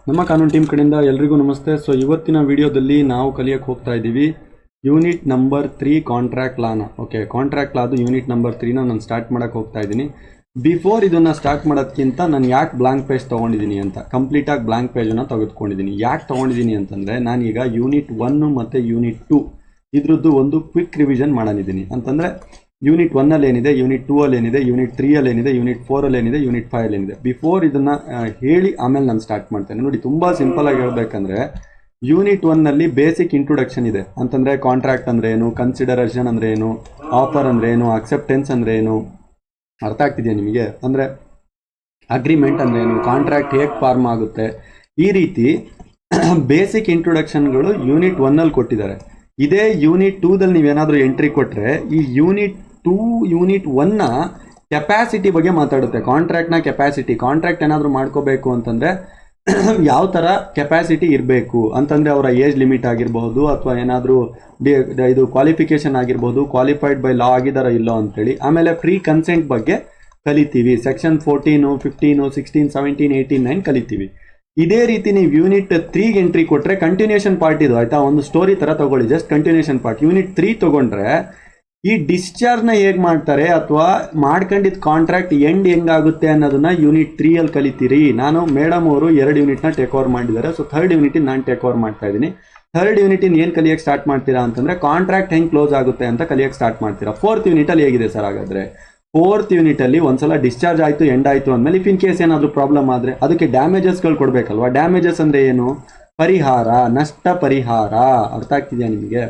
ನಮ್ಮ ಕಾನೂನು ಟೀಮ್ ಕಡೆಯಿಂದ ಎಲ್ರಿಗೂ ನಮಸ್ತೆ. ಸೊ ಇವತ್ತಿನ ವಿಡಿಯೋದಲ್ಲಿ ನಾವು ಕಲಿಯಕ್ಕೆ ಹೋಗ್ತಾ ಇದ್ದೀವಿ ಯೂನಿಟ್ ನಂಬರ್ 3 ಕಾಂಟ್ರಾಕ್ಟ್ ಲಾನ. ಓಕೆ, ಕಾಂಟ್ರಾಕ್ಟ್ ಲಾದು ಯೂನಿಟ್ ನಂಬರ್ 3ನ ನಾನು ಸ್ಟಾರ್ಟ್ ಮಾಡೋಕ್ಕೆ ಹೋಗ್ತಾ ಇದ್ದೀನಿ. ಬಿಫೋರ್ ಇದನ್ನು ಸ್ಟಾರ್ಟ್ ಮಾಡೋದಕ್ಕಿಂತ ನಾನು ಯಾಕೆ ಬ್ಲಾಂಕ್ ಪೇಜ್ ತೊಗೊಂಡಿದ್ದೀನಿ ಅಂತ, ಕಂಪ್ಲೀಟಾಗಿ ಬ್ಲಾಂಕ್ ಪೇಜನ್ನು ತೆಗೆದುಕೊಂಡಿದ್ದೀನಿ. ಯಾಕೆ ತೊಗೊಂಡಿದ್ದೀನಿ ಅಂತಂದರೆ, ನಾನೀಗ ಯೂನಿಟ್ 1 ಮತ್ತು ಯೂನಿಟ್ 2 ಇದ್ರದ್ದು ಒಂದು ಕ್ವಿಕ್ ರಿವಿಷನ್ ಮಾಡೋನಿದ್ದೀನಿ. ಅಂತಂದರೆ ಯೂನಿಟ್ 1ಅಲ್ಲಿ ಏನಿದೆ, ಯೂನಿಟ್ 2ಅಲ್ಲಿ ಏನಿದೆ, ಯೂನಿಟ್ 3ಅಲ್ಲಿ ಏನಿದೆ, ಯೂನಿಟ್ 4ಅಲ್ಲಿ ಏನಿದೆ, ಯೂನಿಟ್ 5ಅಲ್ಲಿ ಏನಿದೆ, ಬಿಫೋರ್ ಇದನ್ನು ಹೇಳಿ ಆಮೇಲೆ ನಾನು ಸ್ಟಾರ್ಟ್ ಮಾಡ್ತೇನೆ. ನೋಡಿ, ತುಂಬ ಸಿಂಪಲಾಗಿ ಹೇಳಬೇಕಂದ್ರೆ ಯೂನಿಟ್ 1ನಲ್ಲಿ ಬೇಸಿಕ್ ಇಂಟ್ರೊಡಕ್ಷನ್ ಇದೆ. ಅಂತಂದರೆ ಕಾಂಟ್ರಾಕ್ಟ್ ಅಂದರೆ ಏನು, ಕನ್ಸಿಡರೇಷನ್ ಅಂದರೆ ಏನು, ಆಫರ್ ಅಂದರೆ ಏನು, ಅಕ್ಸೆಪ್ಟೆನ್ಸ್ ಅಂದರೆ ಏನು, ಅರ್ಥ ಆಗ್ತಿದೆಯಾ ನಿಮಗೆ? ಅಂದರೆ ಅಗ್ರಿಮೆಂಟ್ ಅಂದರೆ ಏನು, ಕಾಂಟ್ರಾಕ್ಟ್ ಹೇಗೆ ಫಾರ್ಮ್ ಆಗುತ್ತೆ, ಈ ರೀತಿ ಬೇಸಿಕ್ ಇಂಟ್ರೊಡಕ್ಷನ್ಗಳು ಯೂನಿಟ್ 1ನಲ್ಲಿ ಕೊಟ್ಟಿದ್ದಾರೆ. ಇದೇ ಯೂನಿಟ್ 2ದಲ್ಲಿ ನೀವೇನಾದರೂ ಎಂಟ್ರಿ ಕೊಟ್ಟರೆ ಈ ಯೂನಿಟ್ 1ನ ಕೆಪ್ಯಾಸಿಟಿ ಬಗ್ಗೆ ಮಾತಾಡುತ್ತೆ. ಕಾಂಟ್ರಾಕ್ಟ್ನ ಕೆಪ್ಯಾಸಿಟಿ, ಕಾಂಟ್ರಾಕ್ಟ್ ಏನಾದರೂ ಮಾಡ್ಕೋಬೇಕು ಅಂತಂದರೆ ಯಾವ ಥರ ಕೆಪ್ಯಾಸಿಟಿ ಇರಬೇಕು ಅಂತಂದರೆ ಅವರ ಏಜ್ ಲಿಮಿಟ್ ಆಗಿರಬಹುದು, ಅಥವಾ ಏನಾದರೂ ಇದು ಕ್ವಾಲಿಫಿಕೇಷನ್ ಆಗಿರ್ಬೋದು, ಕ್ವಾಲಿಫೈಡ್ ಬೈ ಲಾ ಆಗಿದಾರ ಇಲ್ಲೋ ಅಂತೇಳಿ. ಆಮೇಲೆ ಫ್ರೀ ಕನ್ಸೆಂಟ್ ಬಗ್ಗೆ ಕಲಿತೀವಿ, ಸೆಕ್ಷನ್ 14, 15, 16, 17, 18, 9 ಕಲಿತೀವಿ. ಇದೇ ರೀತಿ ನೀವು ಯೂನಿಟ್ 3ಗೆ ಎಂಟ್ರಿ ಕೊಟ್ಟರೆ ಕಂಟಿನ್ಯೂಷನ್ ಪಾರ್ಟ್ ಇದು, ಆಯಿತಾ? ಒಂದು ಸ್ಟೋರಿ ಥರ ತೊಗೊಳ್ಳಿ, ಜಸ್ಟ್ ಕಂಟಿನ್ಯೂಷನ್ ಪಾರ್ಟ್. ಯೂನಿಟ್ 3 ತೊಗೊಂಡ್ರೆ ಈ ಡಿಸ್ಚಾರ್ಜ್ನ ಹೇಗೆ ಮಾಡ್ತಾರೆ ಅಥವಾ ಮಾಡ್ಕೊಂಡಿದ್ದ ಕಾಂಟ್ರಾಕ್ಟ್ ಎಂಡ್ ಹೆಂಗಾಗುತ್ತೆ ಅನ್ನೋದನ್ನ ಯೂನಿಟ್ 3ಅಲ್ಲಿ ಕಲಿತೀರಿ. ನಾನು ಮೇಡಮ್ ಅವರು 2 ಯೂನಿಟ್ನ ಟೇಕ್ ಓವರ್ ಮಾಡಿದ್ದಾರೆ. ಸೊ 3rd ಯೂನಿಟಿನ ನಾನು ಟೇಕ್ ಓವರ್ ಮಾಡ್ತಾ ಇದ್ದೀನಿ. 3rd ಯೂನಿಟಿನ ಏನು ಕಲಿಯೋಕ್ಕೆ ಸ್ಟಾರ್ಟ್ ಮಾಡ್ತೀರಾ ಅಂತಂದರೆ ಕಾಂಟ್ರಾಕ್ಟ್ ಹೆಂಗೆ ಕ್ಲೋಸ್ ಆಗುತ್ತೆ ಅಂತ ಕಲಿಯೋಕ್ಕೆ ಸ್ಟಾರ್ಟ್ ಮಾಡ್ತೀರಾ. 4th ಯೂನಿಟಲ್ಲಿ ಹೇಗಿದೆ ಸರ್? ಹಾಗಾದರೆ 4th ಯೂನಿಟಲ್ಲಿ ಒಂದ್ಸಲ ಡಿಸ್ಚಾರ್ಜ್ ಆಯಿತು, ಎಂಡ್ ಆಯಿತು ಅಂದಮೇಲೆ ಇಫ್ ಇನ್ ಕೇಸ್ ಏನಾದರೂ ಪ್ರಾಬ್ಲಮ್ ಆದರೆ ಅದಕ್ಕೆ ಡ್ಯಾಮೇಜಸ್ಗಳು ಕೊಡಬೇಕಲ್ವಾ? ಡ್ಯಾಮೇಜಸ್ ಅಂದರೆ ಏನು? ಪರಿಹಾರ, ನಷ್ಟ ಪರಿಹಾರ. ಅರ್ಥ ಆಗ್ತಿದೆಯಾ ನಿಮಗೆ?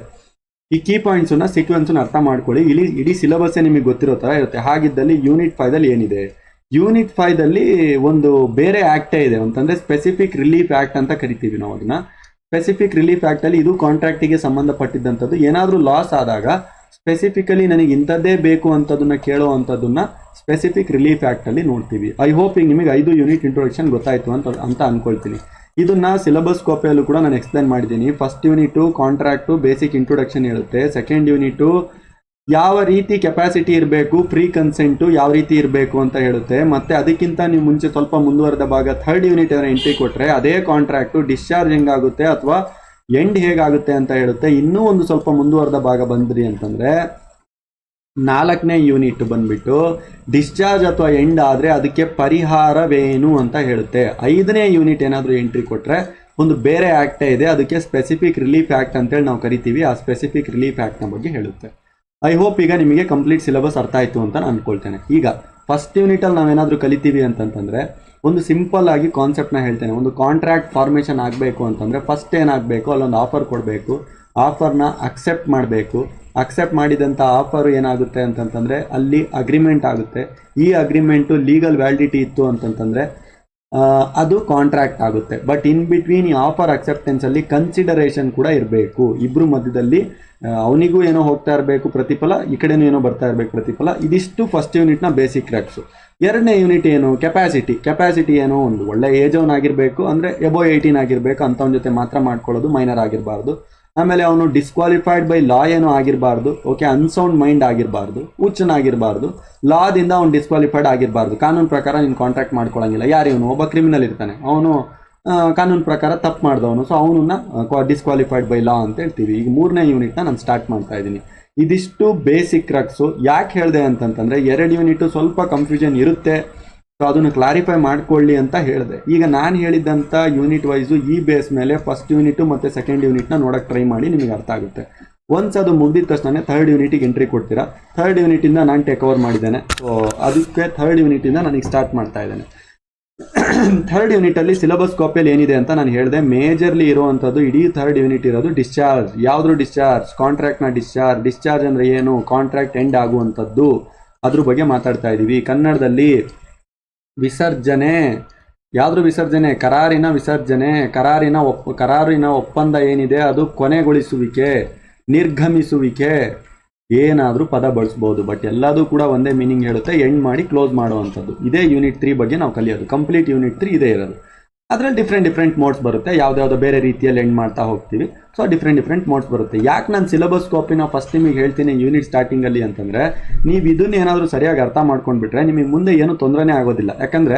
ಈ ಕೀ ಪಾಯಿಂಟ್ಸನ್ನ ಸೀಕ್ವೆನ್ಸನ್ನು ಅರ್ಥ ಮಾಡ್ಕೊಳ್ಳಿ. ಇಲ್ಲಿ ಇಡೀ ಸಿಲೆಬಸ್ಸೇ ನಿಮಗೆ ಗೊತ್ತಿರೋ ಥರ ಇರುತ್ತೆ. ಹಾಗಿದ್ದಲ್ಲಿ ಯೂನಿಟ್ 5ದಲ್ಲಿ ಏನಿದೆ? ಯೂನಿಟ್ 5ದಲ್ಲಿ ಒಂದು ಬೇರೆ ಆ್ಯಕ್ಟೇ ಇದೆ, ಅಂತಂದರೆ ಸ್ಪೆಸಿಫಿಕ್ ರಿಲೀಫ್ ಆ್ಯಕ್ಟ್ ಅಂತ ಕರಿತೀವಿ ನಾವು ಅದನ್ನು. ಸ್ಪೆಸಿಫಿಕ್ ರಿಲೀಫ್ ಆ್ಯಕ್ಟಲ್ಲಿ ಇದು ಕಾಂಟ್ರಾಕ್ಟಿಗೆ ಸಂಬಂಧಪಟ್ಟಿದ್ದಂಥದ್ದು. ಏನಾದರೂ ಲಾಸ್ ಆದಾಗ ಸ್ಪೆಸಿಫಿಕಲಿ ನನಗೆ ಇಂಥದ್ದೇ ಬೇಕು ಅಂತದನ್ನ ಕೇಳೋ ಅಂಥದ್ದನ್ನ ಸ್ಪೆಸಿಫಿಕ್ ರಿಲೀಫ್ ಆ್ಯಕ್ಟಲ್ಲಿ ನೋಡ್ತೀವಿ. ಐ ಹೋಪ್ ಈಗ ನಿಮಗೆ 5 ಯೂನಿಟ್ ಇಂಟ್ರೊಡಕ್ಷನ್ ಗೊತ್ತಾಯಿತು ಅಂತ ಅನ್ಕೊಳ್ತೀನಿ. ಇದನ್ನ ಸಿಲೆಬಸ್ ಕಾಪಿಯಲ್ಲೂ ಕೂಡ ನಾನು ಎಕ್ಸ್ಪ್ಲೈನ್ ಮಾಡಿದ್ದೀನಿ. First unit contract basic introduction ಹೇಳುತ್ತೆ. ಸೆಕೆಂಡ್ ಯೂನಿಟು ಯಾವ ರೀತಿ ಕೆಪಾಸಿಟಿ ಇರಬೇಕು, ಫ್ರೀ ಕನ್ಸೆಂಟು ಯಾವ ರೀತಿ ಇರಬೇಕು ಅಂತ ಹೇಳುತ್ತೆ. ಮತ್ತು ಅದಕ್ಕಿಂತ ನೀವು ಮುಂಚೆ ಸ್ವಲ್ಪ ಮುಂದುವರೆದ ಭಾಗ 3rd ಯೂನಿಟ್ ಏನೋ ಎಂಟ್ರಿ ಕೊಟ್ಟರೆ ಅದೇ ಕಾಂಟ್ರಾಕ್ಟು ಡಿಸ್ಚಾರ್ಜ್ ಹೆಂಗಾಗುತ್ತೆ ಅಥವಾ ಎಂಡ್ ಹೇಗಾಗುತ್ತೆ ಅಂತ ಹೇಳುತ್ತೆ. ಇನ್ನೂ ಒಂದು ಸ್ವಲ್ಪ ಮುಂದುವರೆದ ಭಾಗ ಬಂದ್ರಿ ಅಂತಂದರೆ 4ನೇ ಯೂನಿಟ್ ಬಂದ್ಬಿಟ್ಟು ಡಿಸ್ಚಾರ್ಜ್ ಅಥವಾ ಎಂಡ್ ಆದರೆ ಅದಕ್ಕೆ ಪರಿಹಾರವೇನು ಅಂತ ಹೇಳುತ್ತೆ. 5ನೇ ಯೂನಿಟ್ ಏನಾದರೂ ಎಂಟ್ರಿ ಕೊಟ್ಟರೆ ಒಂದು ಬೇರೆ ಆ್ಯಕ್ಟೇ ಇದೆ, ಅದಕ್ಕೆ ಸ್ಪೆಸಿಫಿಕ್ ರಿಲೀಫ್ ಆ್ಯಕ್ಟ್ ಅಂತೇಳಿ ನಾವು ಕರಿತೀವಿ. ಆ ಸ್ಪೆಸಿಫಿಕ್ ರಿಲೀಫ್ ಆ್ಯಕ್ಟ್ನ ಬಗ್ಗೆ ಹೇಳುತ್ತೆ. ಐ ಹೋಪ್ ಈಗ ನಿಮಗೆ ಕಂಪ್ಲೀಟ್ ಸಿಲೆಬಸ್ ಅರ್ಥ ಆಯಿತು ಅಂತ ನಾನು ಅನ್ಕೊಳ್ತೇನೆ. ಈಗ ಫಸ್ಟ್ ಯೂನಿಟಲ್ಲಿ ನಾವೇನಾದರೂ ಕಲಿತೀವಿ ಅಂತಂತಂದರೆ ಒಂದು ಸಿಂಪಲ್ ಆಗಿ ಕಾನ್ಸೆಪ್ಟ್ನ ಹೇಳ್ತೇನೆ. ಒಂದು ಕಾಂಟ್ರಾಕ್ಟ್ ಫಾರ್ಮೇಷನ್ ಆಗಬೇಕು ಅಂತಂದರೆ ಫಸ್ಟ್ ಏನಾಗಬೇಕು, ಅಲ್ಲೊಂದು ಆಫರ್ ಕೊಡಬೇಕು, ಆಫರ್ನ ಅಕ್ಸೆಪ್ಟ್ ಮಾಡಬೇಕು. ಅಕ್ಸೆಪ್ಟ್ ಮಾಡಿದಂಥ ಆಫರು ಏನಾಗುತ್ತೆ ಅಂತಂತಂದರೆ ಅಲ್ಲಿ ಅಗ್ರಿಮೆಂಟ್ ಆಗುತ್ತೆ. ಈ ಅಗ್ರಿಮೆಂಟು ಲೀಗಲ್ ವ್ಯಾಲಿಡಿಟಿ ಇತ್ತು ಅಂತಂತಂದರೆ ಅದು ಕಾಂಟ್ರಾಕ್ಟ್ ಆಗುತ್ತೆ. ಬಟ್ ಇನ್ ಬಿಟ್ವೀನ್ ಈ ಆಫರ್ ಅಕ್ಸೆಪ್ಟೆನ್ಸಲ್ಲಿ ಕನ್ಸಿಡರೇಷನ್ ಕೂಡ ಇರಬೇಕು. ಇಬ್ಬರು ಮಧ್ಯದಲ್ಲಿ ಅವನಿಗೂ ಏನೋ ಹೋಗ್ತಾ ಇರಬೇಕು ಪ್ರತಿಫಲ, ಈ ಕಡೆನೂ ಏನೋ ಬರ್ತಾ ಇರಬೇಕು ಪ್ರತಿಫಲ. ಇದಿಷ್ಟು ಫಸ್ಟ್ ಯೂನಿಟ್ನ ಬೇಸಿಕ್ ಕ್ರ್ಯಾಕ್ಸು. 2ನೇ ಯೂನಿಟ್ ಏನು? ಕೆಪಾಸಿಟಿ ಏನೋ ಒಂದು ಒಳ್ಳೆ ಏಜ್ ಅವನ್ ಆಗಿರಬೇಕು, ಅಂದರೆ ಎಬೋ 18 ಆಗಿರಬೇಕು, ಅಂಥವನ ಜೊತೆ ಮಾತ್ರ ಮಾಡ್ಕೊಳ್ಳೋದು, ಮೈನರ್ ಆಗಿರಬಾರ್ದು. ಆಮೇಲೆ ಅವನು ಡಿಸ್ಕ್ವಾಲಿಫೈಡ್ ಬೈ ಲಾ ಏನೋ ಆಗಿರಬಾರ್ದು. ಓಕೆ, ಅನ್ಸೌಂಡ್ ಮೈಂಡ್ ಆಗಿರಬಾರ್ದು, ಹುಚ್ಚನಾಗಿರಬಾರ್ದು, ಲಾದಿಂದ ಅವ್ನು ಡಿಸ್ಕ್ವಾಲಿಫೈಡ್ ಆಗಿರಬಾರ್ದು. ಕಾನೂನು ಪ್ರಕಾರ ನೀನು ಕಾಂಟ್ರಾಕ್ಟ್ ಮಾಡ್ಕೊಳ್ಳೋಂಗಿಲ್ಲ. ಯಾರು ಇವನು? ಒಬ್ಬ ಕ್ರಿಮಿನಲ್ ಇರ್ತಾನೆ, ಅವನು ಕಾನೂನು ಪ್ರಕಾರ ತಪ್ಪು ಮಾಡಿದವನು, ಸೊ ಅವನನ್ನ ಡಿಸ್ಕ್ವಾಲಿಫೈಡ್ ಬೈ ಲಾ ಅಂತ ಹೇಳ್ತೀವಿ. ಈಗ 3ನೇ ಯೂನಿಟ್ನ ನಾನು ಸ್ಟಾರ್ಟ್ ಮಾಡ್ತಾ ಇದ್ದೀನಿ. ಇದಿಷ್ಟು ಬೇಸಿಕ್ ಕ್ರಕ್ಸು. ಯಾಕೆ ಹೇಳಿದೆ ಅಂತಂತಂದರೆ 2 ಯೂನಿಟು ಸ್ವಲ್ಪ ಕನ್ಫ್ಯೂಷನ್ ಇರುತ್ತೆ, ಸೊ ಅದನ್ನು ಕ್ಲಾರಿಫೈ ಮಾಡ್ಕೊಳ್ಳಿ ಅಂತ ಹೇಳಿದೆ. ಈಗ ನಾನು ಹೇಳಿದ್ದಂಥ ಯೂನಿಟ್ ವೈಸು ಈ ಬೇಸ್ ಮೇಲೆ ಫಸ್ಟ್ ಯೂನಿಟು ಮತ್ತು ಸೆಕೆಂಡ್ ಯೂನಿಟ್ನ ನೋಡೋಕ್ಕೆ ಟ್ರೈ ಮಾಡಿ, ನಿಮಗೆ ಅರ್ಥ ಆಗುತ್ತೆ. ಒನ್ಸ್ ಅದು ಮುಗಿದ ತಕ್ಷಣ 3rd ಯೂನಿಟಿಗೆ ಎಂಟ್ರಿ ಕೊಡ್ತೀರಾ. 3rd ಯೂನಿಟಿಂದ ನಾನು ಟೇಕ್ ಓವರ್ ಮಾಡಿದ್ದೇನೆ, ಸೊ ಅದಕ್ಕೆ 3rd ಯೂನಿಟಿಂದ ನನಗೆ ಸ್ಟಾರ್ಟ್ ಮಾಡ್ತಾ ಇದ್ದೇನೆ. 3rd ಯೂನಿಟಲ್ಲಿ ಸಿಲೆಬಸ್ ಕಾಪಿಯಲ್ಲಿ ಏನಿದೆ ಅಂತ ನಾನು ಹೇಳಿದೆ. ಮೇಜರ್ಲಿ ಇರುವಂಥದ್ದು ಇಡೀ 3rd ಯೂನಿಟ್ ಇರೋದು ಡಿಸ್ಚಾರ್ಜ್. ಯಾವುದ್ರ ಡಿಸ್ಚಾರ್ಜ್? ಕಾಂಟ್ರಾಕ್ಟ್ನ ಡಿಸ್ಚಾರ್ಜ್. ಡಿಸ್ಚಾರ್ಜ್ ಅಂದರೆ ಏನು? ಕಾಂಟ್ರಾಕ್ಟ್ ಎಂಡ್ ಆಗುವಂಥದ್ದು, ಅದ್ರ ಬಗ್ಗೆ ಮಾತಾಡ್ತಾ ಇದ್ದೀವಿ. ಕನ್ನಡದಲ್ಲಿ ವಿಸರ್ಜನೆ. ಯಾವುದ್ರ ವಿಸರ್ಜನೆ? ಕರಾರಿನ ವಿಸರ್ಜನೆ. ಕರಾರಿನ ಒಪ್ಪಂದ ಏನಿದೆ ಅದು ಕೊನೆಗೊಳಿಸುವಿಕೆ, ನಿರ್ಗಮಿಸುವಿಕೆ, ಏನಾದರೂ ಪದ ಬಳಸ್ಬೋದು, ಬಟ್ ಎಲ್ಲದೂ ಕೂಡ ಒಂದೇ ಮೀನಿಂಗ್ ಹೇಳುತ್ತೆ, ಎಂಡ್ ಮಾಡಿ ಕ್ಲೋಸ್ ಮಾಡುವಂಥದ್ದು. ಇದೇ ಯೂನಿಟ್ 3 ಬಗ್ಗೆ ನಾವು ಕಲಿಯೋದು. ಕಂಪ್ಲೀಟ್ ಯೂನಿಟ್ 3 ಇದೇ ಇರೋದು. ಅದರಲ್ಲಿ ಡಿಫ್ರೆಂಟ್ ಮೋಡ್ಸ್ ಬರುತ್ತೆ, ಯಾವುದ್ಯಾವುದೋ ಬೇರೆ ರೀತಿಯಲ್ಲಿ ಎಂಡ್ ಮಾಡ್ತಾ ಹೋಗ್ತೀವಿ. ಸೊ ಡಿಫ್ರೆಂಟ್ ಮೋಡ್ಸ್ ಬರುತ್ತೆ. ಯಾಕೆ ನಾನು ಸಿಲೆಬಸ್ ಕಾಪಿನ ಫಸ್ಟ್ ನಿಮಗೆ ಹೇಳ್ತೀನಿ ಯೂನಿಟ್ ಸ್ಟಾರ್ಟಿಂಗಲ್ಲಿ ಅಂತಂದರೆ, ನೀವು ಇದನ್ನ ಏನಾದರೂ ಸರಿಯಾಗಿ ಅರ್ಥ ಮಾಡ್ಕೊಂಡ್ಬಿಟ್ರೆ ನಿಮಗೆ ಮುಂದೆ ಏನೂ ತೊಂದರೆನೇ ಆಗೋದಿಲ್ಲ. ಯಾಕಂದರೆ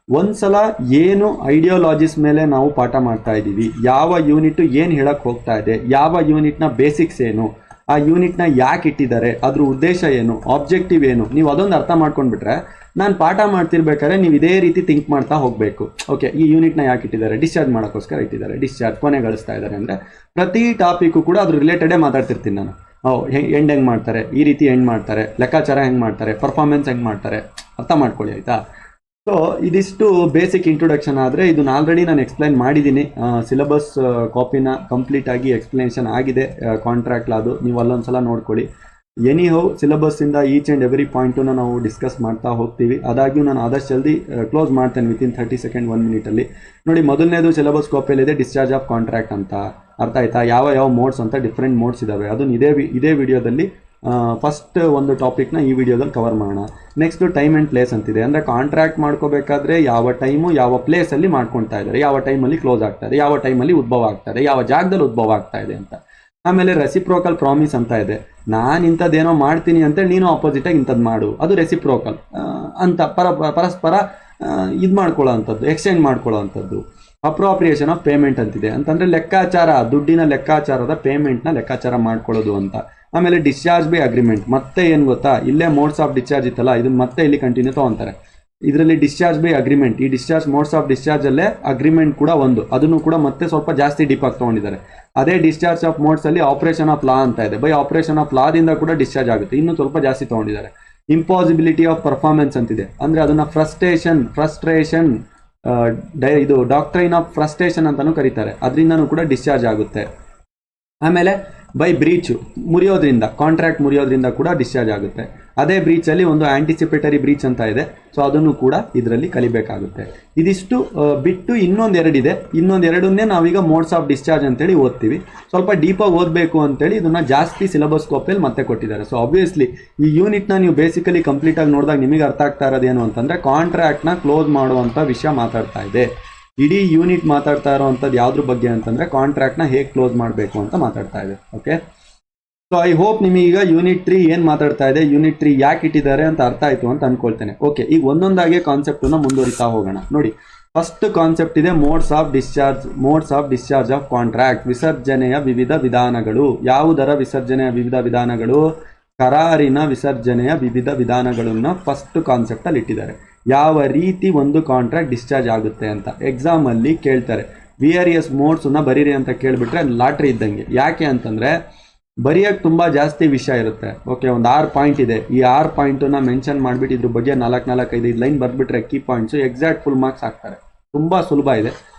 ಒಂದ್ಸಲ ಏನು ಐಡಿಯಾಲಜೀಸ್ ಮೇಲೆ ನಾವು ಪಾಠ ಮಾಡ್ತಾ ಇದ್ದೀವಿ, ಯಾವ ಯೂನಿಟ್ ಏನು ಹೇಳಕ್ ಹೋಗ್ತಾ ಇದೆ, ಯಾವ ಯೂನಿಟ್ನ ಬೇಸಿಕ್ಸ್ ಏನು, ಆ ಯೂನಿಟ್ನ ಯಾಕೆ ಇಟ್ಟಿದ್ದಾರೆ, ಅದ್ರ ಉದ್ದೇಶ ಏನು, ಆಬ್ಜೆಕ್ಟಿವ್ ಏನು, ನೀವು ಅದೊಂದು ಅರ್ಥ ಮಾಡ್ಕೊಂಡ್ಬಿಟ್ರೆ ನಾನು ಪಾಠ ಮಾಡ್ತಿರ್ಬೇಕಾದ್ರೆ ನೀವು ಇದೇ ರೀತಿ ಥಿಂಕ್ ಮಾಡ್ತಾ ಹೋಗಬೇಕು. ಓಕೆ, ಈ ಯೂನಿಟ್ನ ಯಾಕೆ ಇಟ್ಟಿದ್ದಾರೆ, ಡಿಸ್ಚಾರ್ಜ್ ಮಾಡೋಕ್ಕೋಸ್ಕರ ಇಟ್ಟಿದ್ದಾರೆ, ಡಿಸ್ಚಾರ್ಜ್ ಕೊನೆ ಗಳಿಸ್ತಾ ಇದ್ದಾರೆ ಅಂದರೆ ಪ್ರತಿ ಟಾಪಿಕ್ಕು ಕೂಡ ಅದ್ರ ರಿಲೇಟೆಡೇ ಮಾತಾಡ್ತಿರ್ತೀನಿ ನಾನು. ಎಂಡ್ ಹೆಂಗೆ ಮಾಡ್ತಾರೆ, ಈ ರೀತಿ ಎಂಡ್ ಮಾಡ್ತಾರೆ, ಲೆಕ್ಕಾಚಾರ ಹೆಂಗೆ ಮಾಡ್ತಾರೆ, ಪರ್ಫಾರ್ಮೆನ್ಸ್ ಹೆಂಗೆ ಮಾಡ್ತಾರೆ, ಅರ್ಥ ಮಾಡ್ಕೊಳ್ಳಿ ಆಯಿತಾ. ಸೊ ಇದಿಷ್ಟು ಬೇಸಿಕ್ ಇಂಟ್ರೊಡಕ್ಷನ್ ಆದರೆ ಇದನ್ನ ಆಲ್ರೆಡಿ ನಾನು ಎಕ್ಸ್ಪ್ಲೈನ್ ಮಾಡಿದ್ದೀನಿ. ಸಿಲೆಬಸ್ ಕಾಪಿನ ಕಂಪ್ಲೀಟ್ ಆಗಿ ಎಕ್ಸ್ಪ್ಲನೇಷನ್ ಆಗಿದೆ ಕಾಂಟ್ರಾಕ್ಟ್ ಲಾದು, ನೀವು ಅಲ್ಲೊಂದ್ಸಲ ನೋಡ್ಕೊಳ್ಳಿ. ಎನಿ ಹೌ ಸಿಲೆಬಸ್ಸಿಂದ ಈಚ್ ಆ್ಯಂಡ್ ಎವ್ರಿ ಪಾಯಿಂಟನ್ನು ನಾವು ಡಿಸ್ಕಸ್ ಮಾಡ್ತಾ ಹೋಗ್ತೀವಿ. ಆದಾಗ್ಯೂ ನಾನು ಆದಷ್ಟು ಜಲ್ದಿ ಕ್ಲೋಸ್ ಮಾಡ್ತೇನೆ ವಿತಿನ್ 30 ಸೆಕೆಂಡ್ 1 ಮಿನಿಟಲ್ಲಿ. ನೋಡಿ, ಮೊದಲನೇದು ಸಿಲೆಬಸ್ ಕಾಪಿಯಲ್ಲಿದೆ ಡಿಸ್ಚಾರ್ಜ್ ಆಫ್ ಕಾಂಟ್ರಾಕ್ಟ್ ಅಂತ, ಅರ್ಥ ಆಯ್ತಾ, ಯಾವ ಮೋಡ್ಸ್ ಅಂತ ಡಿಫ್ರೆಂಟ್ ಮೋಡ್ಸ್ ಇದ್ದಾವೆ. ಅದನ್ನು ಇದೇ ವಿಡಿಯೋದಲ್ಲಿ ಫಸ್ಟ್ ಒಂದು ಟಾಪಿಕ್ನ ಈ ವಿಡಿಯೋದಲ್ಲಿ ಕವರ್ ಮಾಡೋಣ. ನೆಕ್ಸ್ಟ್ ಟೈಮ್ ಆ್ಯಂಡ್ ಪ್ಲೇಸ್ ಅಂತಿದೆ, ಅಂದರೆ ಕಾಂಟ್ರಾಕ್ಟ್ ಮಾಡ್ಕೋಬೇಕಾದ್ರೆ ಯಾವ ಟೈಮು ಯಾವ ಪ್ಲೇಸಲ್ಲಿ ಮಾಡ್ಕೊಳ್ತಾ ಇದ್ದಾರೆ, ಯಾವ ಟೈಮಲ್ಲಿ ಕ್ಲೋಸ್ ಆಗ್ತಾ ಇದೆ, ಯಾವ ಟೈಮಲ್ಲಿ ಉದ್ಭವ ಆಗ್ತಾ ಇದೆ, ಯಾವ ಜಾಗದಲ್ಲಿ ಉದ್ಭವ ಆಗ್ತಾ ಇದೆ ಅಂತ. ಆಮೇಲೆ ರೆಸಿಪ್ರೋಕಲ್ ಪ್ರಾಮಿಸ್ ಅಂತ ಇದೆ, ನಾನು ಇಂಥದ್ದೇನೋ ಮಾಡ್ತೀನಿ ಅಂತೇಳಿ ನೀನು ಆಪೋಸಿಟಾಗಿ ಇಂಥದ್ದು ಮಾಡು, ಅದು ರೆಸಿಪ್ರೋಕಲ್ ಅಂತ ಪರಸ್ಪರ ಇದು ಮಾಡ್ಕೊಳ್ಳೋ ಅಂಥದ್ದು, ಎಕ್ಸ್ಚೇಂಜ್ ಮಾಡ್ಕೊಳ್ಳೋ ಅಂಥದ್ದು. ಅಪ್ರೋಪ್ರಿಯೇಷನ್ ಆಫ್ ಪೇಮೆಂಟ್ ಅಂತಿದೆ, ಅಂತಂದರೆ ಲೆಕ್ಕಾಚಾರ, ದುಡ್ಡಿನ ಲೆಕ್ಕಾಚಾರದ ಪೇಮೆಂಟ್ನ ಲೆಕ್ಕಾಚಾರ ಮಾಡ್ಕೊಳ್ಳೋದು ಅಂತ. ಆಮೇಲೆ ಡಿಸ್ಚಾರ್ಜ್ ಬೈ ಅಗ್ರಿಮೆಂಟ್, ಮತ್ತೆ ಏನು ಗೊತ್ತಾ, ಇಲ್ಲೇ ಮೋಡ್ಸ್ ಆಫ್ ಡಿಸ್ಚಾರ್ಜ್ ಇತ್ತಲ್ಲ, ಇದನ್ನ ಮತ್ತೆ ಇಲ್ಲಿ ಕಂಟಿನ್ಯೂ ತೊಗೊತಾರೆ. ಇದರಲ್ಲಿ ಡಿಸ್ಚಾರ್ಜ್ ಬೈ ಅಗ್ರಿಮೆಂಟ್, ಈ ಡಿಸ್ಚಾರ್ಜ್ ಮೋಡ್ಸ್ ಆಫ್ ಡಿಸ್ಚಾರ್ಜಲ್ಲೇ ಅಗ್ರಿಮೆಂಟ್ ಕೂಡ ಒಂದು, ಅದನ್ನು ಕೂಡ ಮತ್ತೆ ಸ್ವಲ್ಪ ಜಾಸ್ತಿ ಡೀಪ್ ಆಗಿ ತೊಗೊಂಡಿದ್ದಾರೆ. ಅದೇ ಡಿಸ್ಚಾರ್ಜ್ ಆಫ್ ಮೋಡ್ಸಲ್ಲಿ ಆಪರೇಷನ್ ಆಫ್ ಲಾ ಅಂತ ಇದೆ, ಬೈ ಆಪರೇಷನ್ ಆಫ್ ಲಾದಿಂದ ಕೂಡ ಡಿಸ್ಚಾರ್ಜ್ ಆಗುತ್ತೆ, ಇನ್ನೂ ಸ್ವಲ್ಪ ಜಾಸ್ತಿ ತೊಗೊಂಡಿದ್ದಾರೆ. ಇಂಪಾಸಿಬಿಲಿಟಿ ಆಫ್ ಪರ್ಫಾರ್ಮೆನ್ಸ್ ಅಂತಿದೆ, ಅಂದರೆ ಅದನ್ನು ಫ್ರಸ್ಟ್ರೇಷನ್ ಇದು ಡಾಕ್ಟ್ರೈನ್ ಆಫ್ ಫ್ರಸ್ಟ್ರೇಷನ್ ಅಂತಲೂ ಕರೀತಾರೆ, ಅದರಿಂದನೂ ಕೂಡ ಡಿಸ್ಚಾರ್ಜ್ ಆಗುತ್ತೆ. ಆಮೇಲೆ ಬೈ ಬ್ರೀಚ್, ಮುರಿಯೋದ್ರಿಂದ, ಕಾಂಟ್ರಾಕ್ಟ್ ಮುರಿಯೋದ್ರಿಂದ ಕೂಡ ಡಿಸ್ಚಾರ್ಜ್ ಆಗುತ್ತೆ. ಅದೇ ಬ್ರೀಚಲ್ಲಿ ಒಂದು ಆಂಟಿಸಿಪೇಟರಿ ಬ್ರೀಚ್ ಅಂತ ಇದೆ, ಸೊ ಅದನ್ನು ಕೂಡ ಇದರಲ್ಲಿ ಕಲಿಬೇಕಾಗುತ್ತೆ. ಇದಿಷ್ಟು ಬಿಟ್ಟು ಇನ್ನೊಂದೆರಡನ್ನೇ ನಾವೀಗ ಮೋಡ್ಸ್ ಆಫ್ ಡಿಸ್ಚಾರ್ಜ್ ಅಂತೇಳಿ ಓದ್ತೀವಿ. ಸ್ವಲ್ಪ ಡೀಪಾಗಿ ಓದಬೇಕು ಅಂತೇಳಿ ಇದನ್ನು ಜಾಸ್ತಿ ಸಿಲೆಬಸ್ ಕಾಪಿಯಲ್ಲಿ ಮತ್ತೆ ಕೊಟ್ಟಿದ್ದಾರೆ. ಸೊ ಆಬ್ವಿಯಸ್ಲಿ ಈ ಯೂನಿಟ್ನ ನೀವು ಬೇಸಿಕಲಿ ಕಂಪ್ಲೀಟಾಗಿ ನೋಡಿದಾಗ ನಿಮಗೆ ಅರ್ಥ ಆಗ್ತಾ ಇರೋದೇನು ಅಂತಂದರೆ, ಕಾಂಟ್ರಾಕ್ಟ್ನ ಕ್ಲೋಸ್ ಮಾಡುವಂಥ ವಿಷಯ ಮಾತಾಡ್ತಾ ಇದೆ. ಇಡೀ ಯೂನಿಟ್ ಮಾತಾಡ್ತಾ ಇರೋವಂಥದ್ದು ಯಾವುದ್ರ ಬಗ್ಗೆ ಅಂತಂದರೆ ಕಾಂಟ್ರಾಕ್ಟ್ನ ಹೇಗೆ ಕ್ಲೋಸ್ ಮಾಡಬೇಕು ಅಂತ ಮಾತಾಡ್ತಾ ಇದೆ. ಓಕೆ, ಸೊ ಐ ಹೋಪ್ ನಿಮಗೀಗ ಯೂನಿಟ್ 3 ಏನು ಮಾತಾಡ್ತಾ ಇದೆ, ಯೂನಿಟ್ 3 ಯಾಕೆ ಇಟ್ಟಿದ್ದಾರೆ ಅಂತ ಅರ್ಥ ಆಯಿತು ಅಂತ ಅನ್ಕೊಳ್ತೇನೆ. ಓಕೆ, ಈಗ ಒಂದೊಂದಾಗೆ ಕಾನ್ಸೆಪ್ಟನ್ನು ಮುಂದುವರಿತಾ ಹೋಗೋಣ. ನೋಡಿ, ಫಸ್ಟ್ ಕಾನ್ಸೆಪ್ಟ್ ಇದೆ modes of discharge of contract, ವಿಸರ್ಜನೆಯ ವಿವಿಧ ವಿಧಾನಗಳು. ಯಾವುದರ ವಿಸರ್ಜನೆಯ ವಿವಿಧ ವಿಧಾನಗಳು? ಕರಾರಿನ ವಿಸರ್ಜನೆಯ ವಿವಿಧ ವಿಧಾನಗಳನ್ನು ಫಸ್ಟ್ ಕಾನ್ಸೆಪ್ಟಲ್ಲಿ ಇಟ್ಟಿದ್ದಾರೆ. ಯಾವ ರೀತಿ ಒಂದು ಕಾಂಟ್ರಾಕ್ಟ್ ಡಿಸ್ಚಾರ್ಜ್ ಆಗುತ್ತೆ ಅಂತ ಎಕ್ಸಾಮಲ್ಲಿ ಕೇಳ್ತಾರೆ. VRS ಮೋಡ್ಸನ್ನ ಬರೀರಿ ಅಂತ ಕೇಳಿಬಿಟ್ರೆ ಲಾಟ್ರಿ ಇದ್ದಂಗೆ. ಯಾಕೆ ಅಂತಂದರೆ ಬರೆಯೋಕ್ಕೆ ತುಂಬ ಜಾಸ್ತಿ ವಿಷಯ ಇರುತ್ತೆ. ಓಕೆ, ಒಂದು 6 ಪಾಯಿಂಟ್ ಇದೆ, ಈ 6 ಪಾಯಿಂಟನ್ನು ಮೆನ್ಷನ್ ಮಾಡಿಬಿಟ್ಟು ಇದ್ರ ಬಗ್ಗೆ 4-5 ಲೈನ್ ಬರೆದ್ಬಿಟ್ರೆ key points exact full marks ಹಾಕ್ತಾರೆ. ತುಂಬ ಸುಲಭ ಇದೆ.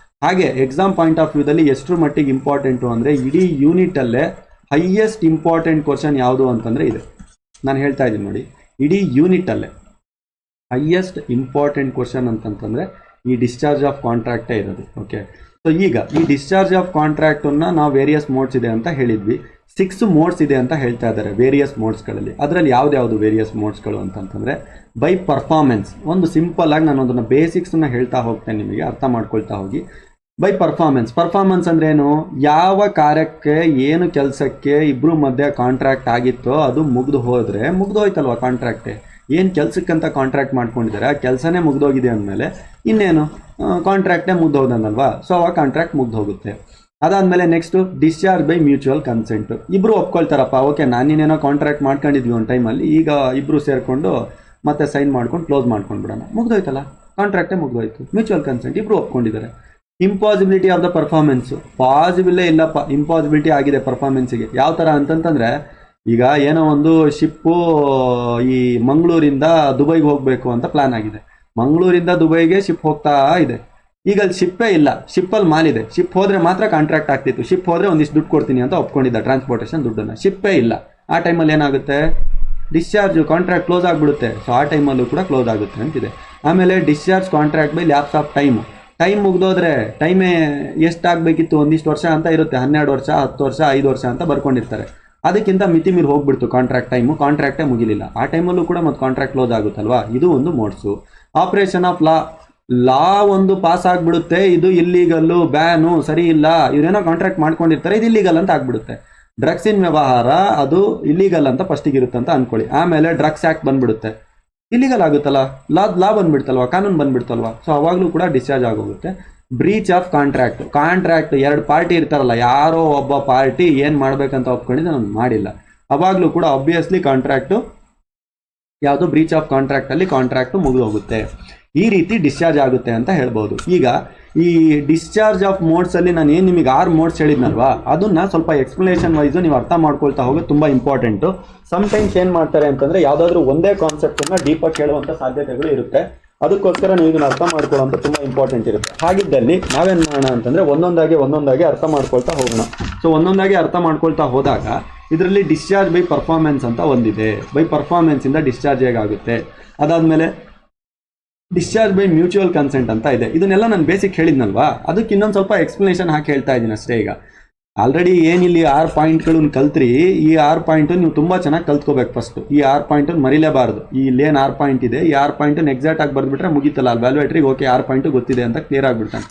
ಹಾಗೆ ಎಕ್ಸಾಮ್ ಪಾಯಿಂಟ್ ಆಫ್ ವ್ಯೂದಲ್ಲಿ ಎಷ್ಟರ ಮಟ್ಟಿಗೆ ಇಂಪಾರ್ಟೆಂಟು ಅಂದರೆ, ಇಡೀ ಯೂನಿಟಲ್ಲೇ ಹೈಯೆಸ್ಟ್ ಇಂಪಾರ್ಟೆಂಟ್ ಕ್ವಶನ್ ಯಾವುದು ಅಂತಂದರೆ ಇದೆ. ನಾನು ಹೇಳ್ತಾ ಇದ್ದೀನಿ ನೋಡಿ, ಇಡೀ ಯೂನಿಟಲ್ಲೇ ಹೈಯೆಸ್ಟ್ ಇಂಪಾರ್ಟೆಂಟ್ ಕ್ವಶನ್ ಅಂತಂತಂದರೆ ಈ ಡಿಸ್ಚಾರ್ಜ್ ಆಫ್ ಕಾಂಟ್ರಾಕ್ಟೇ ಇರೋದು. ಓಕೆ, ಸೊ ಈಗ ಈ ಡಿಸ್ಚಾರ್ಜ್ ಆಫ್ ಕಾಂಟ್ರಾಕ್ಟನ್ನು ನಾವು ವೇರಿಯಸ್ ಮೋಡ್ಸ್ ಇದೆ ಅಂತ ಹೇಳಿದ್ವಿ, 6 ಮೋಡ್ಸ್ ಇದೆ ಅಂತ ಹೇಳ್ತಾ ಇದ್ದಾರೆ ವೇರಿಯಸ್ ಮೋಡ್ಸ್ಗಳಲ್ಲಿ. ಅದರಲ್ಲಿ ಯಾವ್ದು ವೇರಿಯಸ್ ಮೋಡ್ಸ್ಗಳು ಅಂತಂತಂದರೆ, ಬೈ ಪರ್ಫಾರ್ಮೆನ್ಸ್. ಒಂದು ಸಿಂಪಲ್ ಆಗಿ ನಾನು ಅದನ್ನು ಬೇಸಿಕ್ಸನ್ನ ಹೇಳ್ತಾ ಹೋಗ್ತೇನೆ, ನಿಮಗೆ ಅರ್ಥ ಮಾಡ್ಕೊಳ್ತಾ ಹೋಗಿ. ಬೈ ಪರ್ಫಾರ್ಮೆನ್ಸ್ ಅಂದ್ರೆ ಏನು? ಯಾವ ಕಾರ್ಯಕ್ಕೆ ಏನು ಕೆಲಸಕ್ಕೆ ಇಬ್ಬರು ಮಧ್ಯೆ ಕಾಂಟ್ರಾಕ್ಟ್ ಆಗಿತ್ತೋ ಅದು ಮುಗ್ದೋಯ್ತಲ್ವ ಕಾಂಟ್ರಾಕ್ಟೇ. ಏನು ಕೆಲಸಕ್ಕಂತ ಕಾಂಟ್ರಾಕ್ಟ್ ಮಾಡ್ಕೊಂಡಿದ್ದಾರೆ, ಆ ಕೆಲಸನೇ ಮುಗ್ದೋಗಿದೆ ಅಂದಮೇಲೆ ಇನ್ನೇನು ಕಾಂಟ್ರಾಕ್ಟೇ ಮುಗ್ದೋದಂದಲ್ವಾ, ಸೊ ಆ ಕಾಂಟ್ರಾಕ್ಟ್ ಮುಗ್ದೋಗುತ್ತೆ. ಅದಾದಮೇಲೆ next discharge by mutual consent. ಇಬ್ಬರು ಒಪ್ಕೊಳ್ತಾರಪ್ಪ, ಓಕೆ ನಾನೇನೇನೋ ಕಾಂಟ್ರಾಕ್ಟ್ ಮಾಡ್ಕೊಂಡಿದ್ವಿ ಒಂದು ಟೈಮಲ್ಲಿ, ಈಗ ಇಬ್ಬರು ಸೇರಿಕೊಂಡು ಮತ್ತೆ ಸೈನ್ ಮಾಡ್ಕೊಂಡು ಕ್ಲೋಸ್ ಮಾಡ್ಕೊಂಡು ಬಿಡೋಣ, ಮುಗ್ದೋಯ್ತಲ್ಲ, ಕಾಂಟ್ರಾಕ್ಟೇ ಮುಗ್ದೋಯ್ತು, ಮ್ಯೂಚುವಲ್ ಕನ್ಸೆಂಟ್ ಇಬ್ಬರು ಒಪ್ಕೊಂಡಿದ್ದಾರೆ. ಇಂಪಾಸಿಬಿಲಿಟಿ ಆಫ್ ದ ಪರ್ಫಾರ್ಮೆನ್ಸು, ಪಾಸಿಬಲೇ ಇಲ್ಲಪ್ಪ, ಇಂಪಾಸಿಬಿಲಿಟಿ ಆಗಿದೆ ಪರ್ಫಾರ್ಮೆನ್ಸಿಗೆ. ಯಾವ ಥರ ಅಂತಂತಂದರೆ, ಈಗ ಏನೋ ಒಂದು ಶಿಪ್ಪು ಈ ಮಂಗಳೂರಿಂದ ದುಬೈಗೆ ಹೋಗಬೇಕು ಅಂತ ಪ್ಲಾನ್ ಆಗಿದೆ, ಮಂಗಳೂರಿಂದ ದುಬೈಗೆ ಶಿಪ್ ಹೋಗ್ತಾ ಇದೆ. ಈಗ ಅಲ್ಲಿ ಶಿಪ್ಪೇ ಇಲ್ಲ, ಶಿಪ್ಪಲ್ಲಿ ಮಾಲಿದೆ, ಶಿಪ್ ಹೋದರೆ ಮಾತ್ರ ಕಾಂಟ್ರಾಕ್ಟ್ ಆಗ್ತಿತ್ತು, ಶಿಪ್ ಹೋದರೆ ಒಂದಿಷ್ಟು ದುಡ್ಡು ಕೊಡ್ತೀನಿ ಅಂತ ಒಪ್ಕೊಂಡಿದ್ದ ಟ್ರಾನ್ಸ್ಪೋರ್ಟೇಷನ್ ದುಡ್ಡನ್ನು, ಶಿಪ್ಪೇ ಇಲ್ಲ. ಆ ಟೈಮಲ್ಲಿ ಏನಾಗುತ್ತೆ, ಡಿಸ್ಚಾರ್ಜ್ ಕಾಂಟ್ರಾಕ್ಟ್ ಕ್ಲೋಸ್ ಆಗಿಬಿಡುತ್ತೆ. ಸೊ ಆ ಟೈಮಲ್ಲೂ ಕೂಡ ಕ್ಲೋಸ್ ಆಗುತ್ತೆ ಅಂತಿದೆ. ಆಮೇಲೆ discharge contract by lapse of time ಮುಗ್ದೋದ್ರೆ ಟೈಮೇ ಎಷ್ಟಾಗಬೇಕಿತ್ತು, ಒಂದಿಷ್ಟು ವರ್ಷ ಅಂತ ಇರುತ್ತೆ, 12 ವರ್ಷ 10 ವರ್ಷ 5 ವರ್ಷ ಅಂತ ಬರ್ಕೊಂಡಿರ್ತಾರೆ. ಅದಕ್ಕಿಂತ ಮಿತಿ ಮೀರಿ ಹೋಗ್ಬಿಡ್ತು ಕಾಂಟ್ರಾಕ್ಟ್ ಟೈಮು, ಕಾಂಟ್ರಾಕ್ಟೇ ಮುಗಿಲಿಲ್ಲ, ಆ ಟೈಮಲ್ಲೂ ಕೂಡ ಮತ್ತೆ ಕಾಂಟ್ರಾಕ್ಟ್ ಕ್ಲೋಸ್ ಆಗುತ್ತಲ್ವಾ, ಇದು ಒಂದು ಮೋಡ್ಸು. ಆಪರೇಷನ್ ಆಫ್ ಲಾ ಒಂದು ಪಾಸ್ ಆಗಿಬಿಡುತ್ತೆ, ಇದು ಇಲ್ಲೀಗಲ್ಲು, ಬ್ಯಾನು, ಸರಿ ಇಲ್ಲ, ಇವರೇನೋ ಕಾಂಟ್ರಾಕ್ಟ್ ಮಾಡ್ಕೊಂಡಿರ್ತಾರೆ, ಇದು ಇಲ್ಲೀಗಲ್ ಅಂತ ಆಗ್ಬಿಡುತ್ತೆ. ಡ್ರಗ್ಸಿನ ವ್ಯವಹಾರ ಅದು ಇಲ್ಲೀಗಲ್ ಅಂತ ಫಸ್ಟಿಗೆ ಇರುತ್ತೆ ಅಂತ ಅನ್ಕೊಳ್ಳಿ, ಆಮೇಲೆ ಡ್ರಗ್ಸ್ ಆ್ಯಕ್ಟ್ ಬಂದ್ಬಿಡುತ್ತೆ, ಇಲ್ಲಿಗಲ್ ಆಗುತ್ತಲ್ಲ, ಲಾ ಬಂದ್ಬಿಡ್ತಲ್ವಾ, ಕಾನೂನು ಬಂದ್ಬಿಡ್ತಲ್ವಾ. ಸೊ ಅವಾಗಲೂ ಕೂಡ ಡಿಸ್ಚಾರ್ಜ್ ಆಗೋಗುತ್ತೆ. ಬ್ರೀಚ್ ಆಫ್ ಕಾಂಟ್ರಾಕ್ಟ್ ಎರಡು ಪಾರ್ಟಿ ಇರ್ತಾರಲ್ಲ, ಯಾರೋ ಒಬ್ಬ ಪಾರ್ಟಿ ಏನು ಮಾಡ್ಬೇಕಂತ ಒಪ್ಕೊಂಡಿದ್ದು ನಾನು ಮಾಡಿಲ್ಲ, ಅವಾಗಲೂ ಕೂಡ ಆಬ್ವಿಯಸ್ಲಿ ಕಾಂಟ್ರಾಕ್ಟು ಯಾವುದು ಬ್ರೀಚ್ ಆಫ್ ಕಾಂಟ್ರಾಕ್ಟಲ್ಲಿ ಕಾಂಟ್ರಾಕ್ಟು ಮುಗಿದು ಹೋಗುತ್ತೆ. ಈ ರೀತಿ ಡಿಸ್ಚಾರ್ಜ್ ಆಗುತ್ತೆ ಅಂತ ಹೇಳ್ಬೋದು. ಈಗ ಈ ಡಿಸ್ಚಾರ್ಜ್ ಆಫ್ ಮೋಡ್ಸಲ್ಲಿ ನಾನು ಏನು ನಿಮಗೆ 6 ಮೋಡ್ಸ್ ಹೇಳಿದ್ನಲ್ವಾ, ಅದನ್ನು ಸ್ವಲ್ಪ ಎಕ್ಸ್ಪ್ಲನೇಷನ್ ವೈಸು ನೀವು ಅರ್ಥ ಮಾಡ್ಕೊಳ್ತಾ ಹೋಗೋದು ತುಂಬ ಇಂಪಾರ್ಟೆಂಟು. ಸಮ್ಟೈಮ್ಸ್ ಏನು ಮಾಡ್ತಾರೆ ಅಂತಂದರೆ ಯಾವುದಾದ್ರೂ ಒಂದೇ ಕಾನ್ಸೆಪ್ಟನ್ನು ಡೀಪಾಗಿ ಕೇಳುವಂಥ ಸಾಧ್ಯತೆಗಳು ಇರುತ್ತೆ. ಅದಕ್ಕೋಸ್ಕರ ನೀವು ಇದನ್ನು ಅರ್ಥ ಮಾಡ್ಕೊಳ್ಳೋಂಥ ತುಂಬ ಇಂಪಾರ್ಟೆಂಟ್ ಇರುತ್ತೆ. ಹಾಗಿದ್ದಲ್ಲಿ ನಾವೇನು ಮಾಡೋಣ ಅಂತಂದರೆ ಒಂದೊಂದಾಗಿ ಅರ್ಥ ಮಾಡ್ಕೊಳ್ತಾ ಹೋಗೋಣ. ಸೊ ಒಂದೊಂದಾಗಿ ಅರ್ಥ ಮಾಡ್ಕೊಳ್ತಾ ಹೋದಾಗ ಇದರಲ್ಲಿ ಡಿಸ್ಚಾರ್ಜ್ ಬೈ ಪರ್ಫಾರ್ಮೆನ್ಸ್ ಅಂತ ಒಂದಿದೆ. ಬೈ ಪರ್ಫಾರ್ಮೆನ್ಸಿಂದ ಡಿಸ್ಚಾರ್ಜ್ ಹೇಗಾಗುತ್ತೆ, ಅದಾದಮೇಲೆ ಡಿಸ್ಚಾರ್ಜ್ ಬೈ ಮ್ಯೂಚುವಲ್ ಕನ್ಸೆಂಟ್ ಅಂತ ಇದೆ. ಇದನ್ನೆಲ್ಲ ನಾನು ಬೇಸಿಕ್ ಹೇಳಿದ್ನಲ್ವಾ, ಅದಕ್ಕೆ ಇನ್ನೊಂದು ಸ್ವಲ್ಪ ಎಕ್ಸ್ಪ್ಲನೇಷನ್ ಹಾಕಿ ಹೇಳ್ತಾ ಇದ್ದೀನಿ ಅಷ್ಟೇ. ಈಗ ಆಲ್ರೆಡಿ ಏನಿಲ್ಲಿ 6 ಪಾಯಿಂಟ್ಗಳನ್ನು ಕಲ್ತ್ರಿ, ಈ 6 ಪಾಯಿಂಟು ನೀವು ತುಂಬ ಚೆನ್ನಾಗಿ ಕಲ್ತ್ಕೋಬೇಕು. ಫಸ್ಟು ಈ 6 ಪಾಯಿಂಟನ್ನು ಮರಿಲೇಬಾರ್ದು. ಇಲ್ಲೇನು 6 ಪಾಯಿಂಟ್ ಇದೆ, ಈ 6 ಪಾಯಿಂಟನ್ನು ಎಕ್ಸಾಕ್ಟ್ ಆಗಿ ಬರೆದ್ಬಿಟ್ರೆ ಮುಗೀತಲ್ಲ, ಅಲ್ಲಿ ವ್ಯಾಲ್ಯೂಯೇಟ್ರಿಗೆ ಓಕೆ 6 ಪಾಯಿಂಟು ಗೊತ್ತಿದೆ ಅಂತ ಕ್ಲಿಯರ್ ಆಗಿಬಿಡ್ತಾನೆ.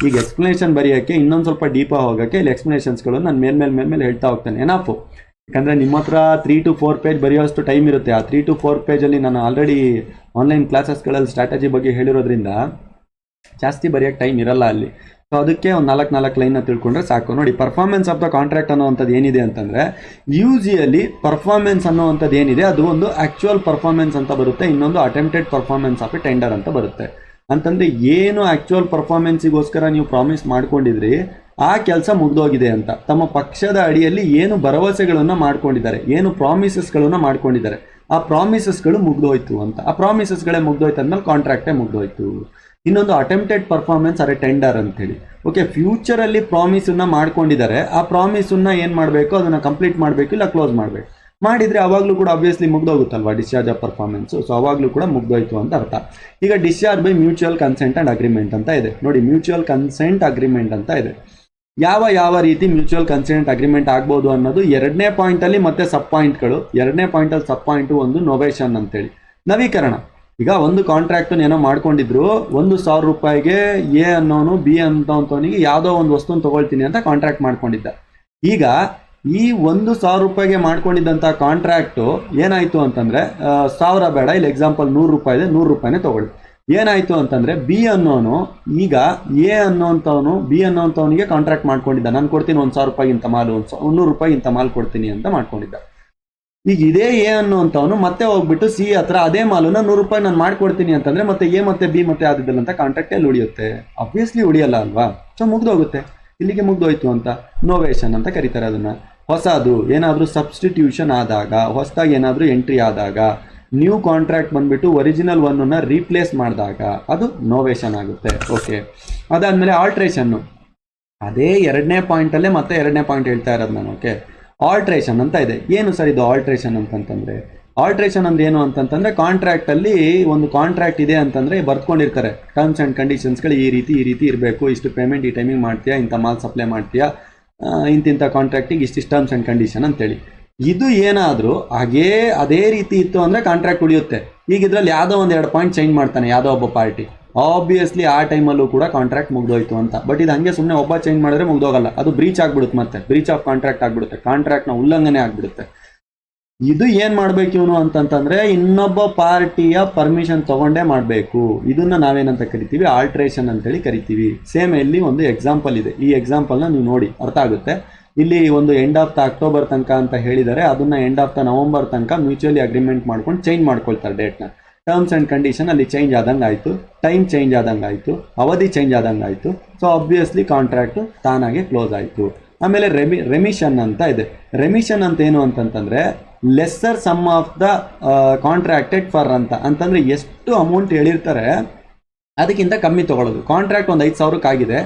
ಈಗ ಎಕ್ಸ್ಪ್ಲನೇಷನ್ ಬರೆಯೋಕ್ಕೆ ಇನ್ನೊಂದು ಸ್ವಲ್ಪ ಡೀಪಾಗಿ ಹೋಗೋಕ್ಕೆ ಇಲ್ಲಿ ಎಕ್ಸ್ಪ್ಲನೇಷನ್ಸ್ಗಳು ನಾನು ಮೇಲ್ಮೇಲೆ ಹೇಳ್ತಾ ಹೋಗ್ತೇನೆ. ಏನಾಫು, ಯಾಕಂದರೆ ನಿಮ್ಮ ಹತ್ರ 3 to 4 ಪೇಜ್ ಬರೆಯೋಷ್ಟು ಟೈಮ್ ಇರುತ್ತೆ. ಆ 3 to 4 ಪೇಜಲ್ಲಿ ನಾನು ಆಲ್ರೆಡಿ ಆನ್ಲೈನ್ ಕ್ಲಾಸಸ್ಗಳಲ್ಲಿ ಸ್ಟ್ರಾಟಜಿ ಬಗ್ಗೆ ಹೇಳಿರೋದ್ರಿಂದ ಜಾಸ್ತಿ ಬರೆಯೋಕ್ಕೆ ಟೈಮ್ ಇರಲ್ಲ ಅಲ್ಲಿ. ಸೊ ಅದಕ್ಕೆ ಒಂದು 4 ಲೈನ್ನ ತಿಳ್ಕೊಂಡ್ರೆ ಸಾಕು. ನೋಡಿ, ಪರ್ಫಾರ್ಮೆನ್ಸ್ ಆಫ್ ದ ಕಾಂಟ್ರಾಕ್ಟ್ ಅನ್ನೋವಂಥದ್ದು ಏನಿದೆ ಅಂತಂದರೆ, ಯೂಶಿಯಲಿ ಪರ್ಫಾರ್ಮೆನ್ಸ್ ಅನ್ನೋವಂಥದ್ದು ಏನಿದೆ ಅದು ಒಂದು ಆ್ಯಕ್ಚುಯಲ್ ಪರ್ಫಾರ್ಮೆನ್ಸ್ ಅಂತ ಬರುತ್ತೆ, ಇನ್ನೊಂದು attempted performance of A tender ಅಂತ ಬರುತ್ತೆ. ಅಂತಂದರೆ ಏನು ಆ್ಯಕ್ಚುಯಲ್ ಪರ್ಫಾರ್ಮೆನ್ಸಿಗೋಸ್ಕರ ನೀವು ಪ್ರಾಮಿಸ್ ಮಾಡ್ಕೊಂಡಿದ್ರಿ ಆ ಕೆಲಸ ಮುಗ್ದೋಗಿದೆ ಅಂತ. ತಮ್ಮ ಪಕ್ಷದ ಅಡಿಯಲ್ಲಿ ಏನು ಭರವಸೆಗಳನ್ನು ಮಾಡ್ಕೊಂಡಿದ್ದಾರೆ, ಏನು ಪ್ರಾಮಿಸಸ್ಗಳನ್ನು ಮಾಡ್ಕೊಂಡಿದ್ದಾರೆ, ಆ ಪ್ರಾಮಿಸಸ್ಗಳು ಮುಗ್ದೋಯ್ತು ಅಂತ. ಆ ಪ್ರಾಮಿಸಸ್ಗಳೇ ಮುಗ್ದೋಯ್ತು ಅಂದಮೇಲೆ ಕಾಂಟ್ರಾಕ್ಟೇ ಮುಗ್ದೋಯ್ತು. ಇನ್ನೊಂದು ಅಟೆಂಪ್ಟೆಡ್ ಪರ್ಫಾರ್ಮೆನ್ಸ್ ಅರೆ ಟೆಂಡರ್ ಅಂತೇಳಿ. ಓಕೆ, ಫ್ಯೂಚರಲ್ಲಿ ಪ್ರಾಮಿಸನ್ನು ಮಾಡ್ಕೊಂಡಿದ್ದಾರೆ, ಆ ಪ್ರಾಮಿಸನ್ನು ಏನು ಮಾಡಬೇಕು, ಅದನ್ನು ಕಂಪ್ಲೀಟ್ ಮಾಡಬೇಕು, ಇಲ್ಲ ಕ್ಲೋಸ್ ಮಾಡಬೇಕು. ಮಾಡಿದರೆ ಅವಾಗಲೂ ಕೂಡ ಆಬ್ವಿಯಸ್ಲಿ ಮುಗ್ದೋಗುತ್ತಲ್ವಾ ಡಿಸ್ಚಾರ್ಜ್ ಆಫ್ ಪರ್ಫಾರ್ಮೆನ್ಸು. ಸೊ ಅವಾಗಲೂ ಕೂಡ ಮುಗ್ದೋಯ್ತು ಅಂತ ಅರ್ಥ. ಈಗ discharge by mutual consent and agreement ಅಂತ ಇದೆ. ನೋಡಿ, ಮ್ಯೂಚುವಲ್ ಕನ್ಸೆಂಟ್ ಅಗ್ರಿಮೆಂಟ್ ಅಂತ ಇದೆ. ಯಾವ ರೀತಿ ಮ್ಯೂಚುವಲ್ ಕನ್ಸೆಂಟ್ ಅಗ್ರಿಮೆಂಟ್ ಆಗ್ಬೋದು ಅನ್ನೋದು 2ನೇ ಪಾಯಿಂಟಲ್ಲಿ ಮತ್ತೆ ಸಬ್ ಪಾಯಿಂಟ್ಗಳು. 2ನೇ ಪಾಯಿಂಟಲ್ಲಿ ಸಬ್ ಪಾಯಿಂಟು ಒಂದು ನೊವೇಷನ್ ಅಂತೇಳಿ, ನವೀಕರಣ. ಈಗ ಒಂದು ಕಾಂಟ್ರಾಕ್ಟನ್ನು ಏನೋ ಮಾಡ್ಕೊಂಡಿದ್ರು, 1,000 ರೂಪಾಯಿಗೆ ಎ ಅನ್ನೋನು ಬಿ ಅಂತವನಿಗೆ ಯಾವುದೋ ಒಂದು ವಸ್ತುನ ತೊಗೊಳ್ತೀನಿ ಅಂತ ಕಾಂಟ್ರಾಕ್ಟ್ ಮಾಡ್ಕೊಂಡಿದ್ದ. ಈಗ ಈ 1,000 ರೂಪಾಯಿಗೆ ಮಾಡ್ಕೊಂಡಿದ್ದಂಥ ಕಾಂಟ್ರಾಕ್ಟು ಏನಾಯಿತು ಅಂತಂದರೆ, 1000 ಬೇಡ, ಇಲ್ಲಿ ಎಕ್ಸಾಂಪಲ್ 100 ರೂಪಾಯಿ ಇದೆ, 100 ರೂಪಾಯಿನೇ ತೊಗೊಳ್ಳಿ. ಏನಾಯಿತು ಅಂತಂದರೆ ಬಿ ಅನ್ನೋನು ಈಗ ಎ ಅನ್ನೋಂಥವನು ಬಿ ಅನ್ನೋಂಥವನಿಗೆ ಕಾಂಟ್ರಾಕ್ಟ್ ಮಾಡ್ಕೊಂಡಿದ್ದ, ನಾನು ಕೊಡ್ತೀನಿ 1,000 ರೂಪಾಯಿಗಿಂತ ಮಾಲು, 100 ರೂಪಾಯಿಗಿಂತ ಮಾಲು ಕೊಡ್ತೀನಿ ಅಂತ ಮಾಡ್ಕೊಂಡಿದ್ದ. ಈಗ ಇದೇ ಎ ಅನ್ನೋಂಥವನು ಮತ್ತೆ ಹೋಗ್ಬಿಟ್ಟು ಸಿ ಹತ್ರ ಅದೇ ಮಾಲನ್ನ 100 ರೂಪಾಯಿ ನಾನು ಮಾಡ್ಕೊಡ್ತೀನಿ ಅಂತಂದರೆ ಮತ್ತೆ ಎ ಮತ್ತೆ ಬಿ ಮತ್ತೆ ಆದಿದ್ದಲ್ಲ ಅಂತ ಕಾಂಟ್ರಾಕ್ಟ್ ಎಲ್ಲಿ ಉಳಿಯುತ್ತೆ? ಆಬ್ವಿಯಸ್ಲಿ ಉಳಿಯಲ್ಲ ಅಲ್ವಾ? ಸೊ ಮುಗ್ದೋಗುತ್ತೆ, ಇಲ್ಲಿಗೆ ಮುಗ್ದೋಯ್ತು ಅಂತ ನೋವೇಷನ್ ಅಂತ ಕರೀತಾರೆ ಅದನ್ನು. ಹೊಸದು ಏನಾದರೂ ಸಬ್ಸ್ಟಿಟ್ಯೂಷನ್ ಆದಾಗ, ಹೊಸದಾಗಿ ಏನಾದರೂ ಎಂಟ್ರಿ ಆದಾಗ, ನ್ಯೂ ಕಾಂಟ್ರಾಕ್ಟ್ ಬಂದುಬಿಟ್ಟು ಒರಿಜಿನಲ್ ಒನ್ನನ್ನು ರೀಪ್ಲೇಸ್ ಮಾಡಿದಾಗ ಅದು ನೋವೇಷನ್ ಆಗುತ್ತೆ. ಓಕೆ, ಅದಾದಮೇಲೆ ಆಲ್ಟ್ರೇಷನ್ನು, ಅದೇ 2ನೇ ಪಾಯಿಂಟಲ್ಲೇ ಮತ್ತೆ 2ನೇ ಪಾಯಿಂಟ್ ಹೇಳ್ತಾ ಇರೋದು ನಾನು. ಓಕೆ, ಆಲ್ಟ್ರೇಷನ್ ಅಂತ ಇದೆ. ಏನು ಸರ್ ಇದು ಆಲ್ಟ್ರೇಷನ್ ಅಂತಂತಂದರೆ? ಆಲ್ಟ್ರೇಷನ್ ಅಂದ್ರೆ ಏನು ಅಂತಂತಂದರೆ, ಕಾಂಟ್ರಾಕ್ಟಲ್ಲಿ ಒಂದು ಕಾಂಟ್ರಾಕ್ಟ್ ಇದೆ ಅಂತಂದರೆ ಬರ್ತ್ಕೊಂಡಿರ್ತಾರೆ ಟರ್ಮ್ಸ್ ಆ್ಯಂಡ್ ಕಂಡೀಷನ್ಸ್ಗಳು, ಈ ರೀತಿ ಇರಬೇಕು, ಇಷ್ಟು ಪೇಮೆಂಟ್ ಈ ಟೈಮಿಗೆ ಮಾಡ್ತೀಯಾ, ಇಂಥ ಮಾಲ್ ಸಪ್ಲೈ ಮಾಡ್ತೀಯಾ, ಇಂತಿಂಥ ಕಾಂಟ್ರಾಕ್ಟಿಗೆ ಇಷ್ಟಿಷ್ಟು ಟರ್ಮ್ಸ್ ಆ್ಯಂಡ್ ಕಂಡೀಷನ್ ಅಂತೇಳಿ. ಇದು ಏನಾದರೂ ಅದೇ ರೀತಿ ಇತ್ತು ಅಂದರೆ ಕಾಂಟ್ರಾಕ್ಟ್ ಉಳಿಯುತ್ತೆ. ಈಗ ಇದರಲ್ಲಿ ಯಾವುದೋ ಒಂದು 2 ಪಾಯಿಂಟ್ ಚೇಂಜ್ ಮಾಡ್ತಾನೆ ಯಾವುದೋ ಒಬ್ಬ ಪಾರ್ಟಿ, ಆಬ್ವಿಯಸ್ಲಿ ಆ ಟೈಮಲ್ಲೂ ಕೂಡ ಕಾಂಟ್ರಾಕ್ಟ್ ಮುಗ್ದೋಯ್ತು ಅಂತ. ಬಟ್ ಇದು ಹಾಗೆ ಸುಮ್ಮನೆ ಒಬ್ಬ ಚೇಂಜ್ ಮಾಡಿದ್ರೆ ಮುಗ್ದೋಗಲ್ಲ, ಅದು ಬ್ರೀಚ್ ಆಗಿಬಿಡುತ್ತೆ, ಮತ್ತೆ ಬ್ರೀಚ್ ಆಫ್ ಕಾಂಟ್ರಾಕ್ಟ್ ಆಗಿಬಿಡುತ್ತೆ, ಕಾಂಟ್ರಾಕ್ಟ್ನ ಉಲ್ಲಂಘನೆ ಆಗಿಬಿಡುತ್ತೆ. ಇದು ಏನು ಮಾಡಬೇಕು ಇವನು ಅಂತಂತಂದರೆ, ಇನ್ನೊಬ್ಬ ಪಾರ್ಟಿಯ ಪರ್ಮಿಷನ್ ತೊಗೊಂಡೇ ಮಾಡಬೇಕು. ಇದನ್ನು ನಾವೇನಂತ ಕರಿತೀವಿ? ಆಲ್ಟ್ರೇಷನ್ ಅಂತೇಳಿ ಕರಿತೀವಿ. ಸೇಮ್ ಇಲ್ಲಿ ಒಂದು ಎಕ್ಸಾಂಪಲ್ ಇದೆ, ಈ ಎಕ್ಸಾಂಪಲ್ನ ನೀವು ನೋಡಿ ಅರ್ಥ ಆಗುತ್ತೆ. ಇಲ್ಲಿ ಒಂದು ಎಂಡ್ ಆಫ್ ದ ಅಕ್ಟೋಬರ್ ತನಕ ಅಂತ ಹೇಳಿದರೆ, ಅದನ್ನು ಎಂಡ್ ಆಫ್ ದ ನವಂಬರ್ ತನಕ ಮ್ಯೂಚುವಲಿ ಅಗ್ರಿಮೆಂಟ್ ಮಾಡ್ಕೊಂಡು ಚೇಂಜ್ ಮಾಡ್ಕೊಳ್ತಾರೆ ಡೇಟ್ನ. ಟರ್ಮ್ಸ್ ಆ್ಯಂಡ್ ಕಂಡೀಷನ್ ಅಲ್ಲಿ ಚೇಂಜ್ ಆದಂಗೆ ಆಯಿತು, ಟೈಮ್ ಚೇಂಜ್ ಆದಂಗೆ ಆಯಿತು, ಅವಧಿ ಚೇಂಜ್ ಆದಂಗೆ ಆಯಿತು. ಸೊ ಆಬ್ವಿಯಸ್ಲಿ ಕಾಂಟ್ರಾಕ್ಟು ತಾನಾಗೆ ಕ್ಲೋಸ್ ಆಯಿತು. ಆಮೇಲೆ ರೆಮಿಷನ್ ಅಂತ ಇದೆ. ರೆಮಿಷನ್ ಅಂತ ಏನು ಅಂತಂತಂದರೆ, lesser sum of the contracted for ಅಂತಂದರೆ ಎಷ್ಟು ಅಮೌಂಟ್ ಹೇಳಿರ್ತಾರೆ ಅದಕ್ಕಿಂತ ಕಮ್ಮಿ ತೊಗೊಳ್ಳೋದು. ಕಾಂಟ್ರಾಕ್ಟ್ ಒಂದು 5,000 ಆಗಿದೆ,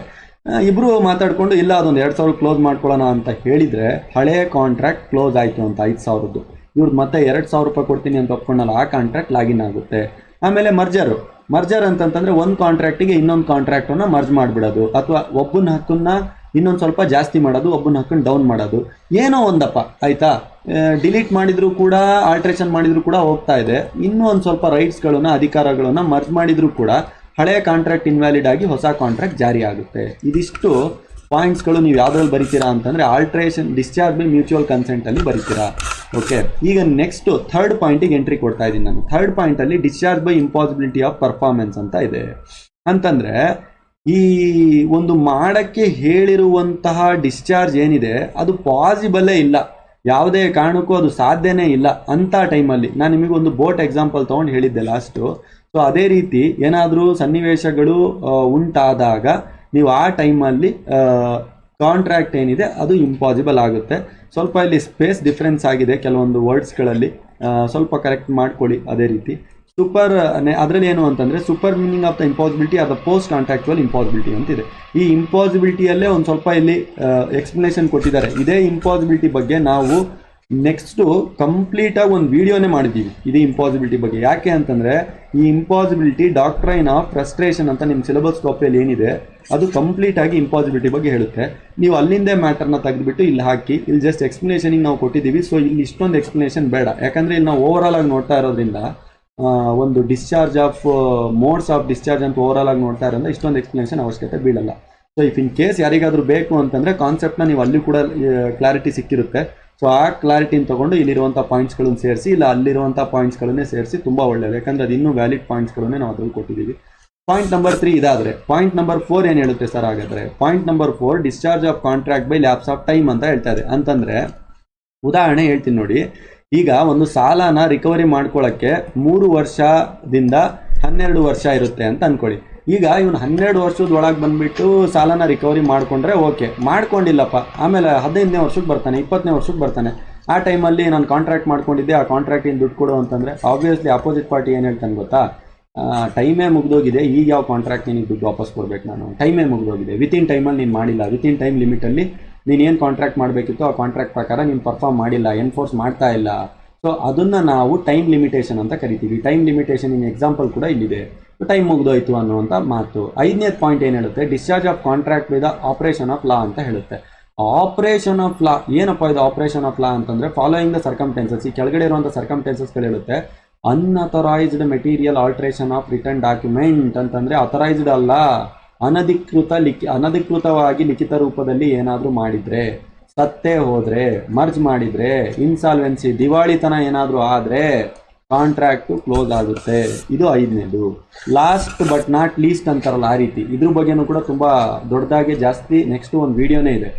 ಇಬ್ಬರು ಮಾತಾಡಿಕೊಂಡು ಇಲ್ಲ ಅದೊಂದು 2,000 ಕ್ಲೋಸ್ ಮಾಡ್ಕೊಳ್ಳೋಣ ಅಂತ ಹೇಳಿದರೆ, ಹಳೆಯ ಕಾಂಟ್ರಾಕ್ಟ್ ಕ್ಲೋಸ್ ಆಯಿತು ಅಂತ 5,000ದ್ದು, ಇವ್ರು ಮತ್ತೆ 2,000 ರೂಪಾಯಿ ಕೊಡ್ತೀನಿ ಅಂತ ಒಪ್ಕೊಂಡಲ್ಲ, ಆ ಕಾಂಟ್ರಾಕ್ಟ್ ಲಾಗಿನ್ ಆಗುತ್ತೆ. ಆಮೇಲೆ ಮರ್ಜರ್ ಅಂತಂತಂದರೆ ಒಂದು ಕಾಂಟ್ರಾಕ್ಟಿಗೆ ಇನ್ನೊಂದು ಕಾಂಟ್ರಾಕ್ಟನ್ನು ಮರ್ಜ್ ಮಾಡಿಬಿಡೋದು, ಅಥವಾ ಒಬ್ಬನ ಹಕ್ಕನ್ನು ಇನ್ನೊಂದು ಸ್ವಲ್ಪ ಜಾಸ್ತಿ ಮಾಡೋದು, ಒಬ್ಬನ ಹಕ್ಕನ್ನು ಡೌನ್ ಮಾಡೋದು, ಏನೋ ಒಂದಪ್ಪ ಆಯಿತಾ. ಡಿಲೀಟ್ ಮಾಡಿದರೂ ಕೂಡ, ಆಲ್ಟ್ರೇಷನ್ ಮಾಡಿದರೂ ಕೂಡ ಹೋಗ್ತಾ ಇದೆ. ಇನ್ನೂ ಒಂದು ಸ್ವಲ್ಪ ರೈಟ್ಸ್ಗಳನ್ನು, ಅಧಿಕಾರಗಳನ್ನು ಮರ್ಜ್ ಮಾಡಿದರೂ ಕೂಡ ಹಳೆಯ ಕಾಂಟ್ರಾಕ್ಟ್ ಇನ್ವ್ಯಾಲಿಡ್ ಆಗಿ ಹೊಸ ಕಾಂಟ್ರಾಕ್ಟ್ ಜಾರಿ ಆಗುತ್ತೆ. ಇದಿಷ್ಟು ಪಾಯಿಂಟ್ಸ್ಗಳು ನೀವು ಯಾವುದ್ರಲ್ಲಿ ಬರಿತೀರಾ ಅಂತಂದರೆ, ಆಲ್ಟ್ರೇಷನ್ ಡಿಸ್ಚಾರ್ಜ್ ಬೈ ಮ್ಯೂಚುವಲ್ ಕನ್ಸೆಂಟಲ್ಲಿ ಬರಿತೀರಾ. ಓಕೆ, ಈಗ ನೆಕ್ಸ್ಟ್ ಥರ್ಡ್ ಪಾಯಿಂಟಿಗೆ ಎಂಟ್ರಿ ಕೊಡ್ತಾ ಇದ್ದೀನಿ ನಾನು. ಥರ್ಡ್ ಪಾಯಿಂಟಲ್ಲಿ discharge by impossibility of performance ಅಂತ ಇದೆ. ಅಂತಂದರೆ ಈ ಒಂದು ಮಾಡಕ್ಕೆ ಹೇಳಿರುವಂತಹ ಡಿಸ್ಚಾರ್ಜ್ ಏನಿದೆ ಅದು ಪಾಸಿಬಲೇ ಇಲ್ಲ, ಯಾವುದೇ ಕಾರಣಕ್ಕೂ ಅದು ಸಾಧ್ಯನೇ ಇಲ್ಲ ಅಂತ ಟೈಮಲ್ಲಿ ನಾನು ನಿಮಗೆ ಒಂದು ಬೋಟ್ ಎಕ್ಸಾಂಪಲ್ ತೊಗೊಂಡು ಹೇಳಿದ್ದೆ ಲಾಸ್ಟು. ಸೊ ಅದೇ ರೀತಿ ಏನಾದರೂ ಸನ್ನಿವೇಶಗಳು ಉಂಟಾದಾಗ ನೀವು ಆ ಟೈಮಲ್ಲಿ ಕಾಂಟ್ರಾಕ್ಟ್ ಏನಿದೆ ಅದು ಇಂಪಾಸಿಬಲ್ ಆಗುತ್ತೆ. ಸ್ವಲ್ಪ ಇಲ್ಲಿ ಸ್ಪೇಸ್ ಡಿಫ್ರೆನ್ಸ್ ಆಗಿದೆ ಕೆಲವೊಂದು ವರ್ಡ್ಸ್ಗಳಲ್ಲಿ, ಸ್ವಲ್ಪ ಕರೆಕ್ಟ್ ಮಾಡ್ಕೊಳ್ಳಿ. ಅದೇ ರೀತಿ ಅದರಲ್ಲಿ ಏನು ಅಂತಂದರೆ super meaning of the impossibility are the post contractual impossibility ಅಂತಿದೆ. ಈ ಇಂಪಾಸಿಬಿಲಿಟಿಯಲ್ಲೇ ಒಂದು ಸ್ವಲ್ಪ ಇಲ್ಲಿ ಎಕ್ಸ್ಪ್ಲನೇಷನ್ ಕೊಟ್ಟಿದ್ದಾರೆ. ಇದೇ ಇಂಪಾಸಿಬಿಲಿಟಿ ಬಗ್ಗೆ ನಾವು ನೆಕ್ಸ್ಟು ಕಂಪ್ಲೀಟಾಗಿ ಒಂದು ವಿಡಿಯೋನೇ ಮಾಡಿದ್ದೀವಿ ಇದೇ ಇಂಪಾಸಿಬಿಲಿಟಿ ಬಗ್ಗೆ. ಯಾಕೆ ಅಂತಂದರೆ ಈ ಇಂಪಾಸಿಬಿಲಿಟಿ ಡಾಕ್ಟ್ರೈನ್ ಆಫ್ ಫ್ರಸ್ಟ್ರೇಷನ್ ಅಂತ ನಿಮ್ಮ ಸಿಲೆಬಸ್ ಕಾಪಿಯಲ್ಲಿ ಏನಿದೆ ಅದು ಕಂಪ್ಲೀಟಾಗಿ ಇಂಪಾಸಿಬಿಲಿಟಿ ಬಗ್ಗೆ ಹೇಳುತ್ತೆ. ನೀವು ಅಲ್ಲಿಂದೇ ಮ್ಯಾಟರ್ನ ತೆಗೆದುಬಿಟ್ಟು ಇಲ್ಲಿ ಹಾಕಿ, ಇಲ್ಲಿ ಜಸ್ಟ್ ಎಕ್ಸ್ಪ್ಲನೇಷನಿಗೆ ನಾವು ಕೊಟ್ಟಿದ್ದೀವಿ. ಸೊ ಇಲ್ಲಿ ಇಷ್ಟೊಂದು ಎಕ್ಸ್ಪ್ಲನೇಷನ್ ಬೇಡ, ಯಾಕಂದರೆ ಇಲ್ಲಿ ನಾವು ಓವರಾಲ್ ಆಗಿ ನೋಡ್ತಾ ಇರೋದ್ರಿಂದ ಒಂದು discharge of modes of discharge ಅಂತ ಓವರಾಲ್ ಆಗಿ ನೋಡ್ತಾ ಇರೋದ್ರಿಂದ ಇಷ್ಟೊಂದು ಎಕ್ಸ್ಪ್ಲನೇಷನ್ ಅವಶ್ಯಕತೆ ಬೀಳಲ್ಲ. ಸೊ ಇಫ್ ಇನ್ ಕೇಸ್ ಯಾರಿಗಾದರೂ ಬೇಕು ಅಂತಂದರೆ ಕಾನ್ಸೆಪ್ಟ್ನ ನೀವು ಅಲ್ಲಿ ಕೂಡ ಕ್ಲಾರಿಟಿ ಸಿಕ್ಕಿರುತ್ತೆ. ಸೊ ಆ ಕ್ಲಾರಿಟಿನ ತೊಗೊಂಡು ಇಲ್ಲಿರುವಂಥ ಪಾಯಿಂಟ್ಸ್ಗಳನ್ನು ಸೇರಿಸಿ, ಇಲ್ಲ ಅಲ್ಲಿರುವಂಥ ಪಾಯಿಂಟ್ಸ್ಗಳನ್ನೇ ಸೇರಿಸಿ ತುಂಬ ಒಳ್ಳೆಯದು, ಯಾಕಂದರೆ ಅದು ಇನ್ನೂ ವ್ಯಾಲಿಡ್ ಪಾಯಿಂಟ್ಸ್ಗಳನ್ನೇ ನಾವು ಅದ್ರಲ್ಲಿ ಕೊಟ್ಟಿದ್ದೀವಿ. ಪಾಯಿಂಟ್ ನಂಬರ್ 3 ಇದಾದರೆ ಪಾಯಿಂಟ್ ನಂಬರ್ 4 ಏನು ಹೇಳುತ್ತೆ ಸರ್ ಹಾಗಾದರೆ? Point number 4 discharge of contract by lapse of time ಅಂತ ಹೇಳ್ತಾ ಇದೆ. ಅಂತಂದರೆ ಉದಾಹರಣೆ ಹೇಳ್ತೀನಿ ನೋಡಿ, ಈಗ ಒಂದು ಸಾಲನ ರಿಕವರಿ ಮಾಡ್ಕೊಳ್ಳೋಕ್ಕೆ 3 ವರ್ಷದಿಂದ 12 ವರ್ಷ ಇರುತ್ತೆ ಅಂತ ಅಂದ್ಕೊಳ್ಳಿ. ಈಗ ಇವನು 12 ವರ್ಷದೊಳಗೆ ಬಂದುಬಿಟ್ಟು ಸಾಲನ ರಿಕವರಿ ಮಾಡಿಕೊಂಡ್ರೆ ಓಕೆ, ಮಾಡ್ಕೊಂಡಿಲ್ಲಪ್ಪ, ಆಮೇಲೆ 15ನೇ ವರ್ಷಕ್ಕೆ ಬರ್ತಾನೆ, 20ನೇ ವರ್ಷಕ್ಕೆ ಬರ್ತಾನೆ. ಆ ಟೈಮಲ್ಲಿ ನಾನು ಕಾಂಟ್ರಾಕ್ಟ್ ಮಾಡ್ಕೊಂಡಿದ್ದೆ, ಆ ಕಾಂಟ್ರಾಕ್ಟಿನ ದುಡ್ಡು ಕೊಡು ಅಂತಂದರೆ ಆಬ್ವಿಯಸ್ಲಿ ಅಪೋಸಿಟ್ ಪಾರ್ಟಿ ಏನು ಹೇಳ್ತಾನೆ ಗೊತ್ತಾ? ಟೈಮೇ ಮುಗಿದೋಗಿದೆ, ಈಗ ಯಾವ ಕಾಂಟ್ರಾಕ್ಟ್ ನಿನಗೆ ದುಡ್ಡು ವಾಪಸ್ ಕೊಡಬೇಕು, ನಾನು ಟೈಮೇ ಮುಗಿದೋಗಿದೆ, ವಿತಿನ್ ಟೈಮಲ್ಲಿ ನೀನು ಮಾಡಿಲ್ಲ, ವಿತಿನ್ ಟೈಮ್ ಲಿಮಿಟಲ್ಲಿ ನೀನು ಏನು ಕಾಂಟ್ರಾಕ್ಟ್ ಮಾಡಬೇಕಿತ್ತು ಆ ಕಾಂಟ್ರಾಕ್ಟ್ ಪ್ರಕಾರ ನೀನು ಪರ್ಫಾರ್ಮ್ ಮಾಡಿಲ್ಲ, ಎನ್ಫೋರ್ಸ್ ಮಾಡ್ತಾ ಇಲ್ಲ. ಸೊ ಅದನ್ನು ನಾವು ಟೈಮ್ ಲಿಮಿಟೇಷನ್ ಅಂತ ಕರಿತೀವಿ. ಟೈಮ್ ಲಿಮಿಟೇಷನ್ ಇನ್ ಎಕ್ಸಾಂಪಲ್ ಕೂಡ ಇಲ್ಲಿದೆ, ಟೈಮ್ ಮುಗಿದೋಯ್ತು ಅನ್ನುವಂಥ ಮಾತು. 5ನೇ ಪಾಯಿಂಟ್ ಏನು ಹೇಳುತ್ತೆ? Discharge of contract with operation of law ಅಂತ ಹೇಳುತ್ತೆ. ಆಪರೇಷನ್ ಆಫ್ ಲಾ ಏನಪ್ಪ ಇದು? ಆಪರೇಷನ್ ಆಫ್ ಲಾ ಅಂತಂದರೆ ಫಾಲೋಯಿಂಗ್ ದ ಸರ್ಕಮ್ಟೆನ್ಸಸ್, ಈ ಕೆಳಗಡೆ ಇರುವಂಥ ಸರ್ಕಮ್ಟೆನ್ಸಸ್ಗಳು ಹೇಳುತ್ತೆ. Unauthorised material alteration of return document ಅಂತಂದರೆ ಅಥರೈಸ್ಡ್ ಅಲ್ಲ, ಅನಧಿಕೃತವಾಗಿ ಲಿಖಿತ ರೂಪದಲ್ಲಿ ಏನಾದರೂ ಮಾಡಿದರೆ, ಸತ್ತೇ ಹೋದರೆ, ಮರ್ಜ್ ಮಾಡಿದರೆ, ಇನ್ಸಾಲ್ವೆನ್ಸಿ ದಿವಾಳಿತನ ಏನಾದರೂ ಆದರೆ ಕಾಂಟ್ರಾಕ್ಟು ಕ್ಲೋಸ್ ಆಗುತ್ತೆ. ಇದು 5ನೇದು. ಲಾಸ್ಟ್ ಬಟ್ ನಾಟ್ ಲೀಸ್ಟ್ ಅಂತಾರಲ್ಲ ಆ ರೀತಿ, ಇದ್ರ ಬಗ್ಗೆನೂ ಕೂಡ ತುಂಬ ದೊಡ್ಡದಾಗಿ ಜಾಸ್ತಿ ನೆಕ್ಸ್ಟ್ ಒಂದು ವಿಡಿಯೋನೇ ಇದೆ.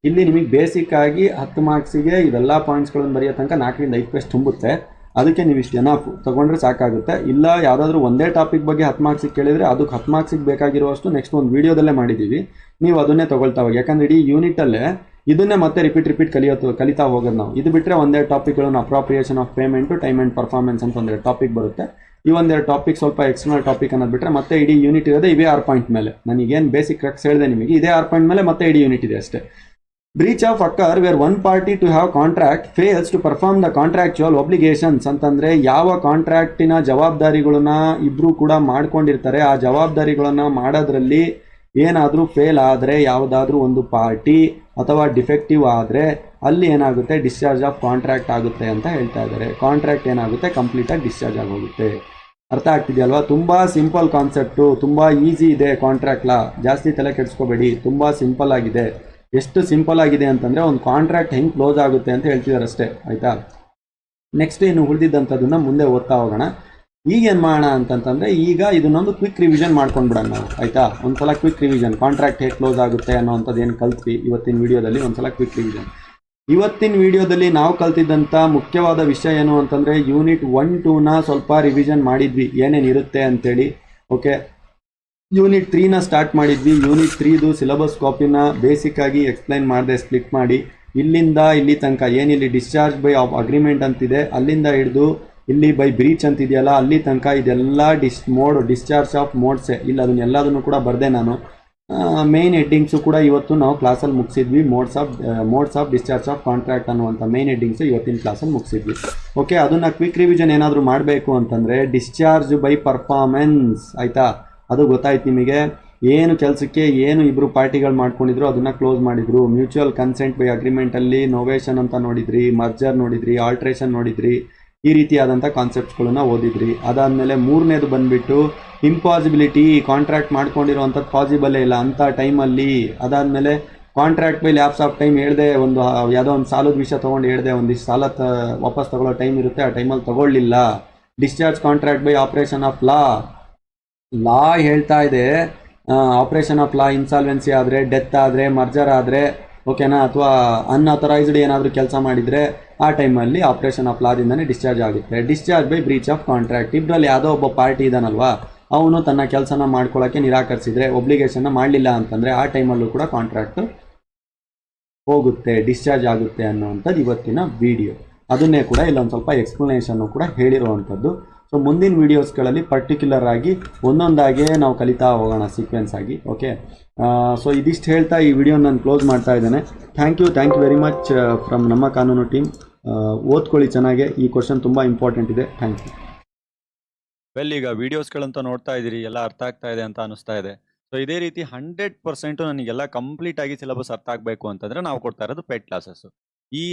ಇಲ್ಲಿ ನಿಮಗೆ ಬೇಸಿಕ್ ಆಗಿ 10 ಮಾರ್ಕ್ಸಿಗೆ ಇವೆಲ್ಲ ಪಾಯಿಂಟ್ಸ್ಗಳನ್ನು ಬರೆಯೋ ತನಕ 4ರಿಂದ 5 ಪೇಜ್ ತುಂಬುತ್ತೆ. ಅದಕ್ಕೆ ನೀವು ಇಷ್ಟು ಎನಫ್ ತೊಗೊಂಡ್ರೆ ಸಾಕಾಗುತ್ತೆ. ಇಲ್ಲ ಯಾವುದಾದ್ರೂ ಒಂದೇ ಟಾಪಿಕ್ ಬಗ್ಗೆ 10 ಮಾರ್ಕ್ಸಿಗೆ ಕೇಳಿದರೆ ಅದಕ್ಕೆ 10 ಮಾರ್ಕ್ಸಿಗೆ ಬೇಕಾಗಿರುವಷ್ಟು ನೆಕ್ಸ್ಟ್ ಒಂದು ವೀಡಿಯೋದಲ್ಲೇ ಮಾಡಿದ್ದೀವಿ, ನೀವು ಅದನ್ನೇ ತೊಗೊಳ್ತಾ ಹೋಗಿ. ಯಾಕಂದರೆ ಇಡೀ ಯೂನಿಟಲ್ಲೇ ಇದನ್ನೇ ಮತ್ತೆ ರಿಪೀಟ್ ಕಲಿತಾ ಹೋಗೋದು ನಾವು. ಇದು ಬಿಟ್ಟರೆ ಒಂದೆರಡು ಟಾಪಿಕ್ಗಳನ್ನು appropriation of payment, time and performance ಅಂತ ಒಂದೆರಡು ಟಾಪಿಕ್ ಬರುತ್ತೆ. ಈ ಒಂದೆರಡು ಟಾಪಿಕ್ ಸ್ವಲ್ಪ ಎಕ್ಸ್ಟರ್ನಲ್ ಟಾಪಿಕ್ ಅನ್ನೋದು ಬಿಟ್ಟರೆ ಮತ್ತೆ ಇಡೀ ಯೂನಿಟ್ ಇರೋದೇ ಇವೇ 6 ಪಾಯಿಂಟ್ ಮೇಲೆ. ನನಗೇನು ಬೇಸಿಕ್ ಕ್ರಕ್ಸ್ ಹೇಳಿದೆ ನಿಮಗೆ, ಇದೇ 6 ಪಾಯಿಂಟ್ ಮೇಲೆ ಮತ್ತೆ ಇಡೀ ಯೂನಿಟ್ ಇದೆ ಅಷ್ಟೇ. Breach of occur where one party to have contract fails to perform the contractual obligations ಅಂತಂದರೆ ಯಾವ ಕಾಂಟ್ರಾಕ್ಟಿನ ಜವಾಬ್ದಾರಿಗಳನ್ನ ಇಬ್ಬರು ಕೂಡ ಮಾಡ್ಕೊಂಡಿರ್ತಾರೆ, ಆ ಜವಾಬ್ದಾರಿಗಳನ್ನು ಮಾಡೋದ್ರಲ್ಲಿ ಏನಾದರೂ ಫೇಲ್ ಆದರೆ, ಯಾವುದಾದ್ರೂ ಒಂದು ಪಾರ್ಟಿ ಅಥವಾ ಡಿಫೆಕ್ಟಿವ್ ಆದರೆ ಅಲ್ಲಿ ಏನಾಗುತ್ತೆ? ಡಿಸ್ಚಾರ್ಜ್ ಆಫ್ ಕಾಂಟ್ರಾಕ್ಟ್ ಆಗುತ್ತೆ ಅಂತ ಹೇಳ್ತಾ ಇದ್ದಾರೆ. ಕಾಂಟ್ರಾಕ್ಟ್ ಏನಾಗುತ್ತೆ? ಕಂಪ್ಲೀಟಾಗಿ ಡಿಸ್ಚಾರ್ಜ್ ಆಗೋಗುತ್ತೆ. ಅರ್ಥ ಆಗ್ತಿದೆಯಲ್ವಾ? ತುಂಬ ಸಿಂಪಲ್ ಕಾನ್ಸೆಪ್ಟು, ತುಂಬ ಈಸಿ ಇದೆ ಕಾಂಟ್ರಾಕ್ಟ್ ಲಾ. ಜಾಸ್ತಿ ತಲೆ ಕೆಡಿಸ್ಕೋಬೇಡಿ, ತುಂಬ ಸಿಂಪಲ್ ಆಗಿದೆ. ಎಷ್ಟು ಸಿಂಪಲ್ ಆಗಿದೆ ಅಂತಂದರೆ ಒಂದು ಕಾಂಟ್ರಾಕ್ಟ್ ಹೆಂಗೆ ಕ್ಲೋಸ್ ಆಗುತ್ತೆ ಅಂತ ಹೇಳ್ತಿದ್ದಾರೆ ಅಷ್ಟೇ, ಆಯಿತಾ? ನೆಕ್ಸ್ಟ್ ಇನ್ನು ಉಳಿದಿದ್ದಂಥದ್ದನ್ನು ಮುಂದೆ ಓದ್ತಾ ಹೋಗೋಣ. ಈಗ ಏನು ಮಾಡೋಣ ಅಂತಂತಂದರೆ, ಈಗ ಇದನ್ನೊಂದು ಕ್ವಿಕ್ ರಿವಿಷನ್ ಮಾಡ್ಕೊಂಡ್ಬಿಡೋಣ ನಾವು, ಆಯಿತಾ? ಒಂದ್ಸಲ ಕ್ವಿಕ್ ರಿವಿಷನ್, ಕಾಂಟ್ರಾಕ್ಟ್ ಹೇಗೆ ಕ್ಲೋಸ್ ಆಗುತ್ತೆ ಅನ್ನೋವಂಥದ್ದು ಏನು ಕಲ್ತ್ವಿ ಇವತ್ತಿನ ವೀಡಿಯೋದಲ್ಲಿ, ಒಂದ್ಸಲ ಕ್ವಿಕ್ ರಿವಿಷನ್. ಇವತ್ತಿನ ವಿಡಿಯೋದಲ್ಲಿ ನಾವು ಕಲ್ತಿದ್ದಂಥ ಮುಖ್ಯವಾದ ವಿಷಯ ಏನು ಅಂತಂದರೆ ಯೂನಿಟ್ 1-2ನ ಸ್ವಲ್ಪ ರಿವಿಷನ್ ಮಾಡಿದ್ವಿ, ಏನೇನಿರುತ್ತೆ ಅಂತೇಳಿ. ಓಕೆ, ಯೂನಿಟ್ 3ನ ಸ್ಟಾರ್ಟ್ ಮಾಡಿದ್ವಿ. ಯೂನಿಟ್ 3ದು ಸಿಲೆಬಸ್ ಕಾಪಿನ ಬೇಸಿಕ್ಕಾಗಿ ಎಕ್ಸ್ಪ್ಲೈನ್ ಮಾಡಿದೆ, ಸ್ಪ್ಲಿಟ್ ಮಾಡಿ. ಇಲ್ಲಿಂದ ಇಲ್ಲಿ ತನಕ ಏನಿಲ್ಲಿ ಡಿಸ್ಚಾರ್ಜ್ ಬೈ ಅಗ್ರಿಮೆಂಟ್ ಅಂತಿದೆ, ಅಲ್ಲಿಂದ ಹಿಡಿದು ಇಲ್ಲಿ ಬೈ ಬ್ರೀಚ್ ಅಂತಿದೆಯಲ್ಲ ಅಲ್ಲಿ ತನಕ ಇದೆಲ್ಲ ಡಿಸ್ಚಾರ್ಜ್ ಆಫ್ ಮೋಡ್ಸೆ. ಇಲ್ಲ ಅದನ್ನೆಲ್ಲದನ್ನು ಕೂಡ ಬರೆದೆ ನಾನು. ಮೇನ್ ಹೆಡ್ಡಿಂಗ್ಸು ಕೂಡ ಇವತ್ತು ನಾವು ಕ್ಲಾಸಲ್ಲಿ ಮುಗಿಸಿದ್ವಿ. Modes of discharge of contract ಅನ್ನುವಂಥ ಮೇನ್ ಹೆಡ್ಡಿಂಗ್ಸು ಇವತ್ತಿನ ಕ್ಲಾಸಲ್ಲಿ ಮುಗಿಸಿದ್ವಿ. ಓಕೆ, ಅದನ್ನು ಕ್ವಿಕ್ ರಿವಿಷನ್ ಏನಾದರೂ ಮಾಡಬೇಕು ಅಂತಂದರೆ ಡಿಸ್ಚಾರ್ಜ್ ಬೈ ಪರ್ಫಾರ್ಮೆನ್ಸ್, ಆಯಿತಾ? ಅದು ಗೊತ್ತಾಯ್ತು ನಿಮಗೆ. ಏನು ಕೆಲಸಕ್ಕೆ ಏನು ಇಬ್ಬರು ಪಾರ್ಟಿಗಳು ಮಾಡ್ಕೊಂಡಿದ್ರು ಅದನ್ನು ಕ್ಲೋಸ್ ಮಾಡಿದ್ರು. ಮ್ಯೂಚುವಲ್ ಕನ್ಸೆಂಟ್ ಬೈ ಅಗ್ರಿಮೆಂಟಲ್ಲಿ ನೋವೇಷನ್ ಅಂತ ನೋಡಿದ್ರಿ, ಮರ್ಜರ್ ನೋಡಿದ್ರಿ, ಆಲ್ಟ್ರೇಷನ್ ನೋಡಿದ್ರಿ, ಈ ರೀತಿಯಾದಂಥ ಕಾನ್ಸೆಪ್ಟ್ಸ್ಗಳನ್ನ ಓದಿದ್ರಿ. ಅದಾದಮೇಲೆ 3ನೇದು ಬಂದುಬಿಟ್ಟು ಇಂಪಾಸಿಬಿಲಿಟಿ, ಕಾಂಟ್ರಾಕ್ಟ್ ಮಾಡ್ಕೊಂಡಿರೋವಂಥದ್ದು ಪಾಸಿಬಲೇ ಇಲ್ಲ ಅಂಥ ಟೈಮಲ್ಲಿ. ಅದಾದಮೇಲೆ contract by lapse of time ಹೇಳ್ದೆ, ಒಂದು ಯಾವುದೋ ಒಂದು ಸಾಲದ ವಿಷಯ ತೊಗೊಂಡು ಹೇಳ್ದೆ, ಒಂದಿಷ್ಟು ಸಾಲ ವಾಪಸ್ ತಗೊಳ್ಳೋ ಟೈಮ್ ಇರುತ್ತೆ, ಆ ಟೈಮಲ್ಲಿ ತಗೊಳ್ಳಿಲ್ಲ. Discharge contract by operation of law ಹೇಳ್ತಾ ಇದೆ, ಆಪರೇಷನ್ ಆಫ್ ಲಾ ಇನ್ಸಾಲ್ವೆನ್ಸಿ ಆದರೆ, ಡೆತ್ ಆದರೆ, ಮರ್ಜರ್ ಆದರೆ, ಓಕೆನಾ, ಅಥವಾ ಅನ್ಅಥರೈಸ್ಡ್ ಏನಾದರೂ ಕೆಲಸ ಮಾಡಿದರೆ ಆ ಟೈಮಲ್ಲಿ ಆಪರೇಷನ್ ಆಫ್ ಲಾದಿಂದನೇ ಡಿಸ್ಚಾರ್ಜ್ ಆಗುತ್ತೆ. Discharge by breach of contract, ಇಬ್ಬರಲ್ಲಿ ಯಾವುದೋ ಒಬ್ಬ ಪಾರ್ಟಿ ಇದ್ದಾನಲ್ವಾ, ಅವನು ತನ್ನ ಕೆಲಸನ ಮಾಡ್ಕೊಳ್ಳೋಕ್ಕೆ ನಿರಾಕರಿಸಿದರೆ, ಒಬ್ಲಿಗೇಷನ್ನ ಮಾಡಲಿಲ್ಲ ಅಂತಂದರೆ ಆ ಟೈಮಲ್ಲೂ ಕೂಡ ಕಾಂಟ್ರಾಕ್ಟ್ ಹೋಗುತ್ತೆ, ಡಿಸ್ಚಾರ್ಜ್ ಆಗುತ್ತೆ ಅನ್ನೋವಂಥದ್ದು ಇವತ್ತಿನ ವಿಡಿಯೋ. ಅದನ್ನೇ ಕೂಡ ಇಲ್ಲೊಂದು ಸ್ವಲ್ಪ ಎಕ್ಸ್ಪ್ಲನೇಷನ್ನು ಕೂಡ ಹೇಳಿರುವಂಥದ್ದು. ಸೊ ಮುಂದಿನ ವೀಡಿಯೋಸ್ಗಳಲ್ಲಿ ಪರ್ಟಿಕ್ಯುಲರ್ ಆಗಿ ಒಂದೊಂದಾಗೆ ನಾವು ಕಲಿತಾ ಹೋಗೋಣ ಸೀಕ್ವೆನ್ಸ್ ಆಗಿ. ಓಕೆ, ಸೊ ಇದಿಷ್ಟು ಹೇಳ್ತಾ ಈ ವಿಡಿಯೋ ನಾನು ಕ್ಲೋಸ್ ಮಾಡ್ತಾ ಇದ್ದೇನೆ. Thank you very much from ನಮ್ಮ ಕಾನೂನು ಟೀಮ್. ಓದ್ಕೊಳ್ಳಿ ಚೆನ್ನಾಗೆ, ಈ ಕ್ವಶನ್ ತುಂಬ ಇಂಪಾರ್ಟೆಂಟ್ ಇದೆ. Thank you. ವೆಲ್, ಈಗ ವೀಡಿಯೋಸ್ಗಳಂತ ನೋಡ್ತಾ ಇದ್ದೀರಿ, ಎಲ್ಲ ಅರ್ಥ ಆಗ್ತಾ ಇದೆ ಅಂತ ಅನಿಸ್ತಾ ಇದೆ. ಸೊ ಇದೇ ರೀತಿ 100% ನನಗೆಲ್ಲ ಕಂಪ್ಲೀಟ್ ಆಗಿ ಸಿಲೆಬಸ್ ಅರ್ಥ ಆಗಬೇಕು ಅಂತಂದ್ರೆ ನಾವು ಕೊಡ್ತಾ ಇರೋದು ಪೇಡ್ ಕ್ಲಾಸಸ್. ಈ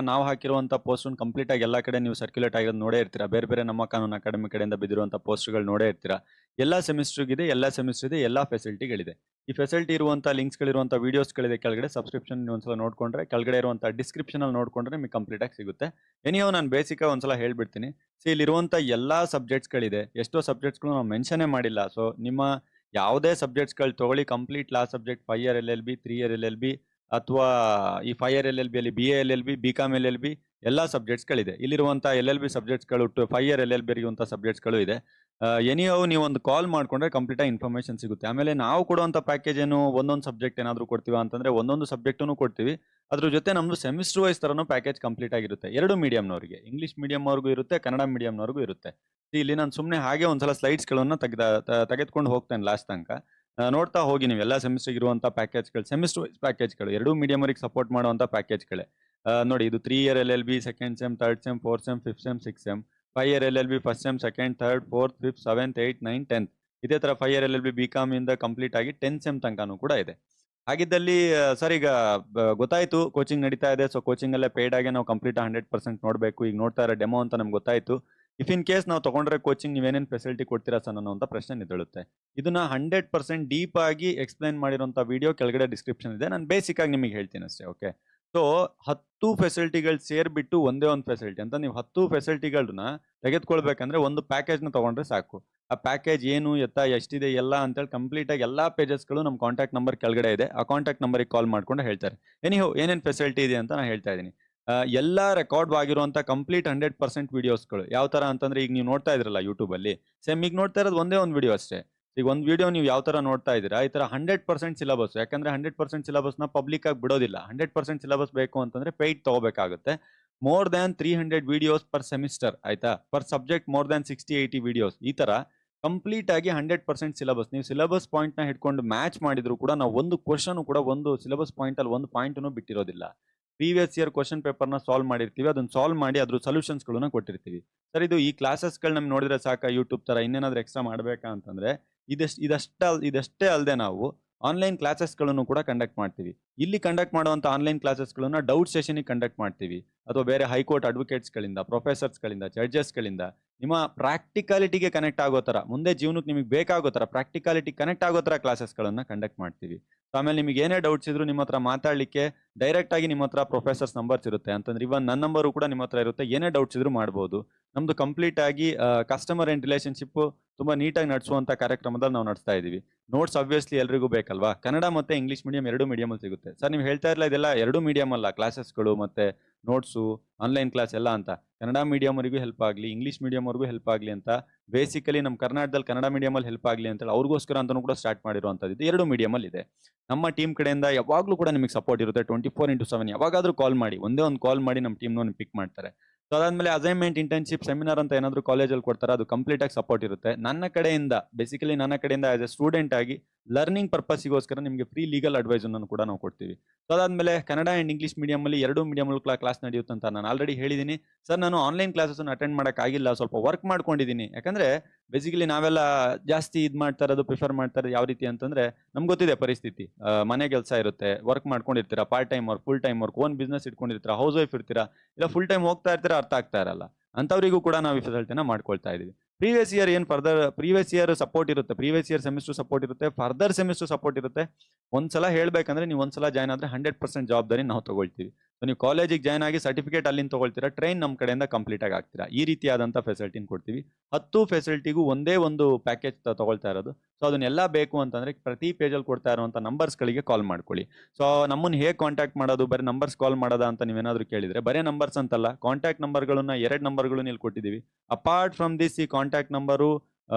ನಾವು ಹಾಕಿರುವಂಥ ಪೋಸ್ಟ್ ಕಂಪ್ಲೀಟ್ ಆಗಿ ಎಲ್ಲ ಕಡೆ ನೀವು ಸರ್ಕ್ಯುಲೇಟ್ ಆಗಿರೋದು ನೋಡೇ ಇರ್ತೀರಾ. ಬೇರೆ ಬೇರೆ ನಮ್ಮ ಕಾನೂನು ಅಕಾಡೆಮಿ ಕಡೆಯಿಂದ ಬಿದ್ದಿರುವಂಥ ಪೋಸ್ಟ್ಗಳು ನೋಡೇ ಇರ್ತೀರಾ. ಎಲ್ಲ ಸೆಮಿಸ್ಟ್ರಿಗಿದೆ, ಎಲ್ಲ ಸೆಮಿಸ್ಟರ್ ಇದೆ, ಎಲ್ಲ ಫೆಸಿಲಿಟಿಗಳಿದೆ. ಈ ಫೆಸಿಲಿಟಿ ಇರುವಂಥ ಲಿಂಕ್ಸ್ಗಳಿರುವಂಥ ವೀಡಿಯೋಸ್ಗಳಿದೆ ಕೆಳಗಡೆ. ಸಬ್ಸ್ಕ್ರಿಪ್ಷನ್ ಒಂದ್ಸಲ ನೋಡ್ಕೊಂಡ್ರೆ, ಕೆಳಗಡೆ ಇರುವಂಥ ಡಿಸ್ಕ್ರಿಪ್ಷನಲ್ಲಿ ನೋಡ್ಕೊಂಡ್ರೆ ನಿಮಗೆ ಕಂಪ್ಲೀಟ್ ಆಗಿ ಸಿಗುತ್ತೆ. ಎನಿಯೋ ನಾನು ಬೇಸಿಕಾಗಿ ಒಂದ್ಸಲ ಹೇಳ್ಬಿಡ್ತೀನಿ. ಸೊ ಇಲ್ಲಿರುವಂಥ ಎಲ್ಲ ಸಬ್ಜೆಕ್ಟ್ಸ್ಗಳಿದೆ, ಎಷ್ಟೋ ಸಬ್ಜೆಕ್ಟ್ಸ್ಗಳು ನಾವು ಮೆನ್ಷನ್ನೇ ಮಾಡಿಲ್ಲ. ಸೊ ನಿಮ್ಮ ಯಾವುದೇ ಸಬ್ಜೆಕ್ಟ್ಸ್ಗಳು ತೊಗೊಳ್ಳಿ, complete law subject 5 year LLB, 3 year LLB, ಅಥವಾ ಈ 5 ಇಯರ್ LLB ಅಲ್ಲಿ BA LLB, BCom LLB ಎಲ್ಲ ಸಬ್ಜೆಕ್ಟ್ಸ್ಗಳಿದೆ. ಇಲ್ಲಿರುವಂಥ LLB ಸಬ್ಜೆಕ್ಟ್ಸ್ಗಳು 5 ಇಯರ್ LLB ಇರುವಂಥ ಸಬ್ಜೆಕ್ಟ್ಸ್ಗಳು ಇದೆ. ಎನಿಯೋ ನೀವು ಒಂದು ಕಾಲ್ ಮಾಡ್ಕೊಂಡ್ರೆ ಕಂಪ್ಲೀಟ್ ಆಗಿ ಇನ್ಫಾರ್ಮೇಷನ್ ಸಿಗುತ್ತೆ. ಆಮೇಲೆ ನಾವು ಕೊಡುವಂಥ ಪ್ಯಾಕೇಜ್ ಏನು, ಒಂದೊಂದು ಸಬ್ಜೆಕ್ಟ್ ಏನಾದರೂ ಕೊಡ್ತೀವಿ ಅಂತಂದ್ರೆ ಒಂದೊಂದು ಸಬ್ಜೆಕ್ಟನ್ನು ಕೊಡ್ತೀವಿ. ಅದ್ರ ಜೊತೆ ನಮ್ಮದು ಸೆಮಿಸ್ಟರ್ ವೈಸ್ ಥರನೂ ಪ್ಯಾಕೇಜ್ ಕಂಪ್ಲೀಟ್ ಆಗಿರುತ್ತೆ. ಎರಡು ಮೀಡಿಯಮ್ನವರಿಗೆ, ಇಂಗ್ಲೀಷ್ ಮೀಡಿಯಮ್ವರೆಗೂ ಇರುತ್ತೆ, ಕನ್ನಡ ಮೀಡಿಯಮ್ನವರೆಗೂ ಇರುತ್ತೆ. ಇಲ್ಲಿ ನಾನು ಸುಮ್ಮನೆ ಹಾಗೆ ಒಂದ್ಸಲ ಸ್ಲೈಡ್ಸ್ಗಳನ್ನು ತೆಗೆದುಕೊಂಡು ಹೋಗ್ತೇನೆ ಲಾಸ್ಟ್ ತನಕ. ನೋಡ್ತಾ ಹೋಗಿ ನೀವು ಎಲ್ಲ ಸೆಮಿಸ್ಟರ್ಗೆ ಇರುವಂಥ ಪ್ಯಾಕೇಜ್ಗಳು, ಸೆಮಿಸ್ಟರ್ ವೈಸ್ ಪ್ಯಾಕೇಜ್ಗಳು, ಎರಡೂ ಮೀಡಿಯಮರಿಗೆ ಸಪೋರ್ಟ್ ಮಾಡುವಂಥ ಪ್ಯಾಕೇಜ್ಗಳೇ. ನೋಡಿ, ಇದು 3 year LLB, second sem, third sem, fourth sem, fifth sem, six sem. 5 year LLB first sem, second, third, fourth, fifth, seventh, eight, nine, 10th. ಇದೇ ಥರ 5 ಇಯರ್ LLB BCom ಇಂದ ಕಂಪ್ಲೀಟ್ ಆಗಿ 10th sem ತನಕನೂ ಕೂಡ ಇದೆ. ಹಾಗಿದ್ದಲ್ಲಿ ಸರ್, ಈಗ ಗೊತ್ತಾಯ್ತು ಕೋಚಿಂಗ್ ನಡೀತಾ ಇದೆ. ಸೊ ಕೋಚಿಂಗಲ್ಲೇ ಪೇಯ್ಡ್ ಆಗಿ ನಾವು ಕಂಪ್ಲೀಟ್ 100% ನೋಡಬೇಕು. ಈಗ ನೋಡ್ತಾ ಇರೋ ಡೆಮೋ ಅಂತ ನಮ್ಗೆ ಗೊತ್ತಾಯ್ತು. ಇಫ್ ಇನ್ ಕೇಸ್ ನಾವು ತಗೊಂಡ್ರೆ ಕೋಚಿಂಗ್ ನೀವೇನೇನು ಫೆಸಿಲಿಟಿ ಕೊಡ್ತೀರಾ ಸರ್ ಅನ್ನೋಂಥ ಪ್ರಶ್ನೆ ನಿದ್ದೇಳುತ್ತೆ. ಇದನ್ನ 100% ಡೀಪ್ ಆಗಿ ಎಕ್ಸ್ಪ್ಲೈನ್ ಮಾಡಿರೋಂಥ ವಿಡಿಯೋ ಕೆಳಗಡೆ ಡಿಸ್ಕ್ರಿಪ್ಷನ್ ಇದೆ. ನಾನು ಬೇಸಿಕ್ ಆಗಿ ನಿಮಗೆ ಹೇಳ್ತೀನಿ ಅಷ್ಟೇ. ಓಕೆ, ಸೊ 10 ಫೆಸಿಲಿಟಿಗಳು ಸೇರಿಬಿಟ್ಟು ಒಂದೇ ಒಂದು ಫೆಸಿಲಿಟಿ ಅಂತ ನೀವು 10 ಫೆಸಿಲಿಟಿಗಳನ್ನ ತೆಗೆದುಕೊಳ್ಬೇಕಂದ್ರೆ ಒಂದು ಪ್ಯಾಕೇಜ್ನ ತಗೊಂಡ್ರೆ ಸಾಕು. ಆ ಪ್ಯಾಕೇಜ್ ಏನು, ಎಷ್ಟಿದೆ ಎಲ್ಲ ಅಂತೇಳಿ ಕಂಪ್ಲೀಟ್ ಆಗಿ ಎಲ್ಲ ಪೇಜಸ್ಗಳು ನಮ್ಮ ಕಾಂಟ್ಯಾಕ್ಟ್ ನಂಬರ್ ಕೆಳಗಡೆ ಇದೆ. ಆ ಕಾಂಟ್ಯಾಕ್ಟ್ ನಂಬರಿಗೆ ಕಾಲ್ ಮಾಡ್ಕೊಂಡು ಹೇಳ್ತಾರೆ. ಏನೇನು ಫೆಸಿಲಿಟಿ ಇದೆ ಅಂತ ನಾನು ಹೇಳ್ತಾ ಇದ್ದೀನಿ. ಎಲ್ಲ ರೆಕಾರ್ಡ್ ಆಗಿರುವಂಥ ಕಂಪ್ಲೀಟ್ 100% ವಿಡಿಯೋಸ್ಗಳು. ಯಾವ ಥರ ಅಂತಂದ್ರೆ, ಈಗ ನೀವು ನೋಡ್ತಾ ಇದ್ರಲ್ಲ ಯೂಟ್ಯೂಬಲ್ಲಿ, ಸೇಮ್ ಈಗ ನೋಡ್ತಾ ಇರೋದು ಒಂದೇ ಒಂದು ವಿಡಿಯೋ ಅಷ್ಟೇ. ಈಗ ಒಂದು ವಿಡಿಯೋ ನೀವು ಯಾವ ಥರ ನೋಡ್ತಾ ಇದ್ದೀರಾ, ಈ ಥರ 100% ಸಿಲೆಬಸ್. ಯಾಕಂದ್ರೆ 100% ಸಿಲೆಬಸ್ನ ಪಬ್ಲಿಕ್ ಆಗಿ ಬಿಡೋದಿಲ್ಲ. 100% ಸಿಲೆಬಸ್ ಬೇಕು ಅಂತಂದ್ರೆ ಪೇಯ್ಡ್ ತಗೋಬೇಕಾಗುತ್ತೆ. More than 300 videos per semester, ಆಯ್ತಾ, per subject more than 60-80 videos. ಈ ಥರ ಕಂಪ್ಲೀಟ್ ಆಗಿ 100% ಸಿಲೆಬಸ್. ನೀವು ಸಿಲೆಬಸ್ ಪಾಯಿಂಟ್ನ ಹಿಡ್ಕೊಂಡು ಮ್ಯಾಚ್ ಮಾಡಿದ್ರು ಕೂಡ ನಾವು ಒಂದು ಕ್ವಶನ್ ಕೂಡ ಒಂದು ಸಿಲೆಬಸ್ ಪಾಯಿಂಟಲ್ಲಿ ಒಂದು ಪಾಯಿಂಟನ್ನು ಬಿಟ್ಟಿರೋದಿಲ್ಲ. ಪ್ರೀವಿಯಸ್ ಇಯರ್ ಕ್ವಶನ್ ಪೇಪರ್ನ ಸಾಲ್ವ್ ಮಾಡಿರ್ತೀವಿ, ಅದನ್ನ ಸಾಲ್ವ್ ಮಾಡಿ ಅದ್ರ ಸೊಲ್ಯೂಷನ್ಸ್ಗಳನ್ನ ಕೊಟ್ಟಿರ್ತೀವಿ. ಸರ್, ಇದು ಈ ಕ್ಲಾಸಸ್ಗಳು ನಮ್ಗೆ ನೋಡಿದ್ರೆ ಸಾಕ ಯೂಟ್ಯೂಬ್ ಥರ, ಇನ್ನೇನಾದ್ರೂ ಎಕ್ಸ್ಟ್ರಾ ಮಾಡಬೇಕಾ ಅಂತಂದ್ರೆ ಇದಷ್ಟೇ ಅಲ್ಲದೆ ನಾವು ಆನ್ಲೈನ್ ಕ್ಲಾಸಸ್ಗಳನ್ನು ಕೂಡ ಕಂಡಕ್ಟ್ ಮಾಡ್ತೀವಿ. ಇಲ್ಲಿ ಕಂಡಕ್ಟ್ ಮಾಡುವಂಥ ಆನ್ಲೈನ್ ಕ್ಲಾಸಸ್ಗಳನ್ನ ಡೌಟ್ ಸೆಷನಿಗೆ ಕಂಡಕ್ಟ್ ಮಾಡ್ತೀವಿ, ಅಥವಾ ಬೇರೆ ಹೈಕೋರ್ಟ್ ಅಡ್ವೊಕೇಟ್ಸ್ಗಳಿಂದ, ಪ್ರೊಫೆಸರ್ಸ್ಗಳಿಂದ, ಜಡ್ಜಸ್ಗಳಿಂದ ನಿಮ್ಮ ಪ್ರಾಕ್ಟಿಕಾಲಿಟಿಗೆ ಕನೆಕ್ಟ್ ಆಗೋ ಥರ, ಮುಂದೆ ಜೀವನಕ್ಕೆ ನಿಮಗೆ ಬೇಕಾಗೋ ಥರ, ಪ್ರಾಕ್ಟಿಕಾಲಿಟಿ ಕನೆಕ್ಟ್ ಆಗೋ ಥರ ಕ್ಲಾಸಸ್ಗಳನ್ನು ಕಂಡಕ್ಟ್ ಮಾಡ್ತೀವಿ. ಸೊ ಆಮೇಲೆ ನಿಮಗೆ ಏನೇ ಡೌಟ್ಸ್ ಇದ್ರು ನಿಮ್ಮ ಹತ್ರ ಮಾತಾಡಲಿಕ್ಕೆ ಡೈರೆಕ್ಟ್ ಆಗಿ ನಿಮ್ಮ ಹತ್ರ ಪ್ರೊಫೆಸರ್ಸ್ ನಂಬರ್ಸ್ ಇರುತ್ತೆ. ಅಂತಂದ್ರೆ ಇವನ್ ನನ್ನ ನಂಬರು ಕೂಡ ನಿಮ್ಮ ಹತ್ರ ಇರುತ್ತೆ. ಏನೇ ಡೌಟ್ಸ್ ಇದ್ರು ಮಾಡ್ಬೋದು. ನಮ್ದು ಕಂಪ್ಲೀಟ್ ಆಗಿ ಕಸ್ಟಮರ್ ಆ್ಯಂಡ್ ರಿಲೇಷನ್ಶಿಪ್ ತುಂಬ ನೀಟಾಗಿ ನಡೆಸುವಂಥ ಕಾರ್ಯಕ್ರಮದಲ್ಲಿ ನಾವು ನಡೆಸ್ತಾ ಇದ್ದೀವಿ. ನೋಟ್ಸ್ ಆಬ್ವಿಯಸ್ಲಿ ಎಲ್ರಿಗೂ ಬೇಕಲ್ವಾ. ಕನ್ನಡ ಮತ್ತು ಇಂಗ್ಲೀಷ್ ಮೀಡಿಯಂ ಎರಡು ಮೀಡಿಯಮಲ್ಲಿ ಸಿಗುತ್ತೆ. ಸರ್, ನೀವು ಹೇಳ್ತಾ ಇರಲ್ಲ ಇದೆಲ್ಲ ಎರಡು ಮೀಡಿಯಮ್ ಅಲ್ಲ, ಕ್ಲಾಸಸ್ಗಳು ಮತ್ತು ನೋಟ್ಸು, ಆನ್ಲೈನ್ ಕ್ಲಾಸ್ ಎಲ್ಲ ಅಂತ. ಕನ್ನಡ ಮೀಡಿಯಮ್ವರೆಗೂ ಹೆಲ್ಪ್ ಆಗಲಿ, ಇಂಗ್ಲೀಷ್ ಮೀಡಿಯಮ್ವರೆಗೂ ಹೆಲ್ಪ್ ಆಗಲಿ ಅಂತ ಬೇಸಿಕಲಿ ನಮ್ಮ ಕರ್ನಾಟಕದಲ್ಲಿ ಕನ್ನಡ ಮೀಡಿಯಮಲ್ಲಿ ಹೆಲ್ಪ್ ಆಗಲಿ ಅಂತೇಳಿ ಅವ್ರಿಗೋಸ್ಕರ ಅಂತಲೂ ಕೂಡ ಸ್ಟಾರ್ಟ್ ಮಾಡಿರುವಂಥದ್ದು ಇದು ಎರಡು ಮೀಡಿಯಮಲ್ಲಿ ಇದೆ. ನಮ್ಮ ಟೀಮ್ ಕಡೆಯಿಂದ ಯಾವಾಗಲೂ ಕೂಡ ನಿಮಗೆ ಸಪೋರ್ಟ್ ಇರುತ್ತೆ. 24x7 ಯಾವಾಗಾದರೂ ಕಾಲ್ ಮಾಡಿ, ಒಂದೇ ಒಂದು ಕಾಲ್ ಮಾಡಿ ನಮ್ಮ ಟೀಮ್ನ ಪಿಕ್ ಮಾಡ್ತಾರೆ. ಸೊ ಅದಾದಮೇಲೆ ಅಸೈನ್ಮೆಂಟ್, ಇಂಟರ್ನ್ಶಿಪ್, ಸೆಮಿನಾರ್ ಅಂತ ಏನಾದರೂ ಕಾಲೇಜಲ್ಲಿ ಕೊಡ್ತಾರೆ, ಅದು ಕಂಪ್ಲೀಟಾಗಿ ಸಪೋರ್ಟ್ ಇರುತ್ತೆ. ನನ್ನ ಕಡೆಯಿಂದ ಆಸ್ ಎ ಸ್ಟೂಡೆಂಟ್ ಆಗಿ ಲರ್ನಿಂಗ್ ಪರ್ಪಸ್ಸಿಗೋಸ್ಕರ ನಿಮಗೆ ಫ್ರೀ ಲೀಗಲ್ ಅಡ್ವೈಸನ್ನು ಕೂಡ ನಾವು ಕೊಡ್ತೀವಿ. ಸೊ ಅದಾದಮೇಲೆ ಕನ್ನಡ ಆ್ಯಂಡ್ ಇಂಗ್ಲೀಷ್ ಮೀಡಿಯಮಲ್ಲಿ ಎರಡು ಮೀಡಿಯಮಲ್ಲಿ ಕ್ಲಾಸ್ ನಡೆಯುತ್ತೆ ಅಂತ ನಾನು ಆಲ್ರೆಡಿ ಹೇಳಿದ್ದೀನಿ. ಸರ್, ನಾನು ಆನ್ಲೈನ್ ಕ್ಲಾಸಸ್ಸನ್ನು ಅಟೆಂಡ್ ಮಾಡೋಕ್ಕಾಗಿಲ್ಲ, ಸ್ವಲ್ಪ ವರ್ಕ್ ಮಾಡ್ಕೊಂಡಿದ್ದೀನಿ. ಯಾಕಂದರೆ ಬೇಸಿಕಲಿ ನಾವೆಲ್ಲ ಜಾಸ್ತಿ ಮಾಡ್ತಾ ಇರೋದು, ಪ್ರಿಫರ್ ಮಾಡ್ತಾ ಇರೋದು ಯಾವ ರೀತಿ ಅಂತಂದರೆ, ನಮ್ಗೆ ಗೊತ್ತಿದೆ ಪರಿಸ್ಥಿತಿ. ಮನೆ ಕೆಲಸ ಇರುತ್ತೆ, ವರ್ಕ್ ಮಾಡ್ಕೊಂಡಿರ್ತೀರಾ, part time work, full time work, own business ಇಟ್ಕೊಂಡಿರ್ತೀರಾ, ಹೌಸ್ ವೈಫ್ ಇರ್ತೀರಾ, ಇಲ್ಲ ಫುಲ್ ಟೈಮ್ ಹೋಗ್ತಾ ಇರ್ತೀರಾ, ಅರ್ಥ ಆಗ್ತಾ ಇರಲ್ಲ. ಅಂಥವರಿಗೂ ಕೂಡ ನಾವು ಈ ಫೆಸಿಲಿಟಿನ ಮಾಡ್ಕೊಳ್ತಾ ಇದ್ದೀವಿ. ಪ್ರೀವಿಯಸ್ ಇಯರ್ ಏನು ಪ್ರೀವಿಯಸ್ ಇಯರ್ ಸಪೋರ್ಟ್ ಇರುತ್ತೆ, ಪ್ರೀವಿಯಸ್ ಇಯರ್ ಸೆಮಿಸ್ಟರ್ ಸಪೋರ್ಟ್ ಇರುತ್ತೆ, ಫರ್ದರ್ ಸೆಮಿಸ್ಟರ್ ಸಪೋರ್ಟ್ ಇರುತ್ತೆ. ಒಂದ್ಸಲ ಹೇಳ್ಬೇಕಂದ್ರೆ ನೀವು ಒಂದ್ಸಲ ಜಾಯ್ನ್ ಆದ್ರೆ 100% ಜವಾಬ್ದಾರಿ ನಾವು ತಗೊಳ್ತೀವಿ. ಸೊ ನೀವು ಕಾಲೇಜಿಗೆ ಜಾಯ್ನ್ ಆಗಿ ಸರ್ಟಿಫಿಕೇಟ್ ಅಲ್ಲಿಂದ ತಗೊಳ್ತೀರಾ, ಟ್ರೈನ್ ನಮ್ಮ ಕಡೆಯಿಂದ ಕಂಪ್ಲೀಟ್ ಆಗಿ ಆಗ್ತೀರಾ. ಈ ರೀತಿಯಾದಂಥ ಫೆಸಿಲಿಟಿನ ಕೊಡ್ತೀವಿ. 10 ಫೆಸಿಲಿಟಿಗೂ ಒಂದೇ ಒಂದು ಪ್ಯಾಕೇಜ್ ತಗೊಳ್ತಾ ಇರೋದು. ಸೊ ಅದನ್ನೆಲ್ಲ ಬೇಕು ಅಂತಂದ್ರೆ ಪ್ರತಿ ಪೇಜಲ್ಲಿ ಕೊಡ್ತಾ ಇರುವಂಥ ನಂಬರ್ಸ್ಗಳಿಗೆ ಕಾಲ್ ಮಾಡ್ಕೊಳ್ಳಿ. ಸೊ ನಮ್ಮನ್ನು ಹೇಗೆ ಕಾಂಟ್ಯಾಕ್ಟ್ ಮಾಡೋದು, ಬರೀ ನಂಬರ್ಸ್ ಕಾಲ್ ಮಾಡೋದಾ ಅಂತ ನೀವೇನಾದರೂ ಕೇಳಿದ್ರೆ, ಬರೀ ನಂಬರ್ಸ್ ಅಂತಲ್ಲ, ಕಾಂಟ್ಯಾಕ್ಟ್ ನಂಬರ್ಗಳನ್ನ 2 ನಂಬರ್ಗಳನ್ನ ಇಲ್ಲಿ ಕೊಟ್ಟಿದ್ದೀವಿ. ಅಪಾರ್ಟ್ ಫ್ರಮ್ ದಿಸ್ ಈ ಕಾಂಟ್ಯಾಕ್ಟ್ ನಂಬರು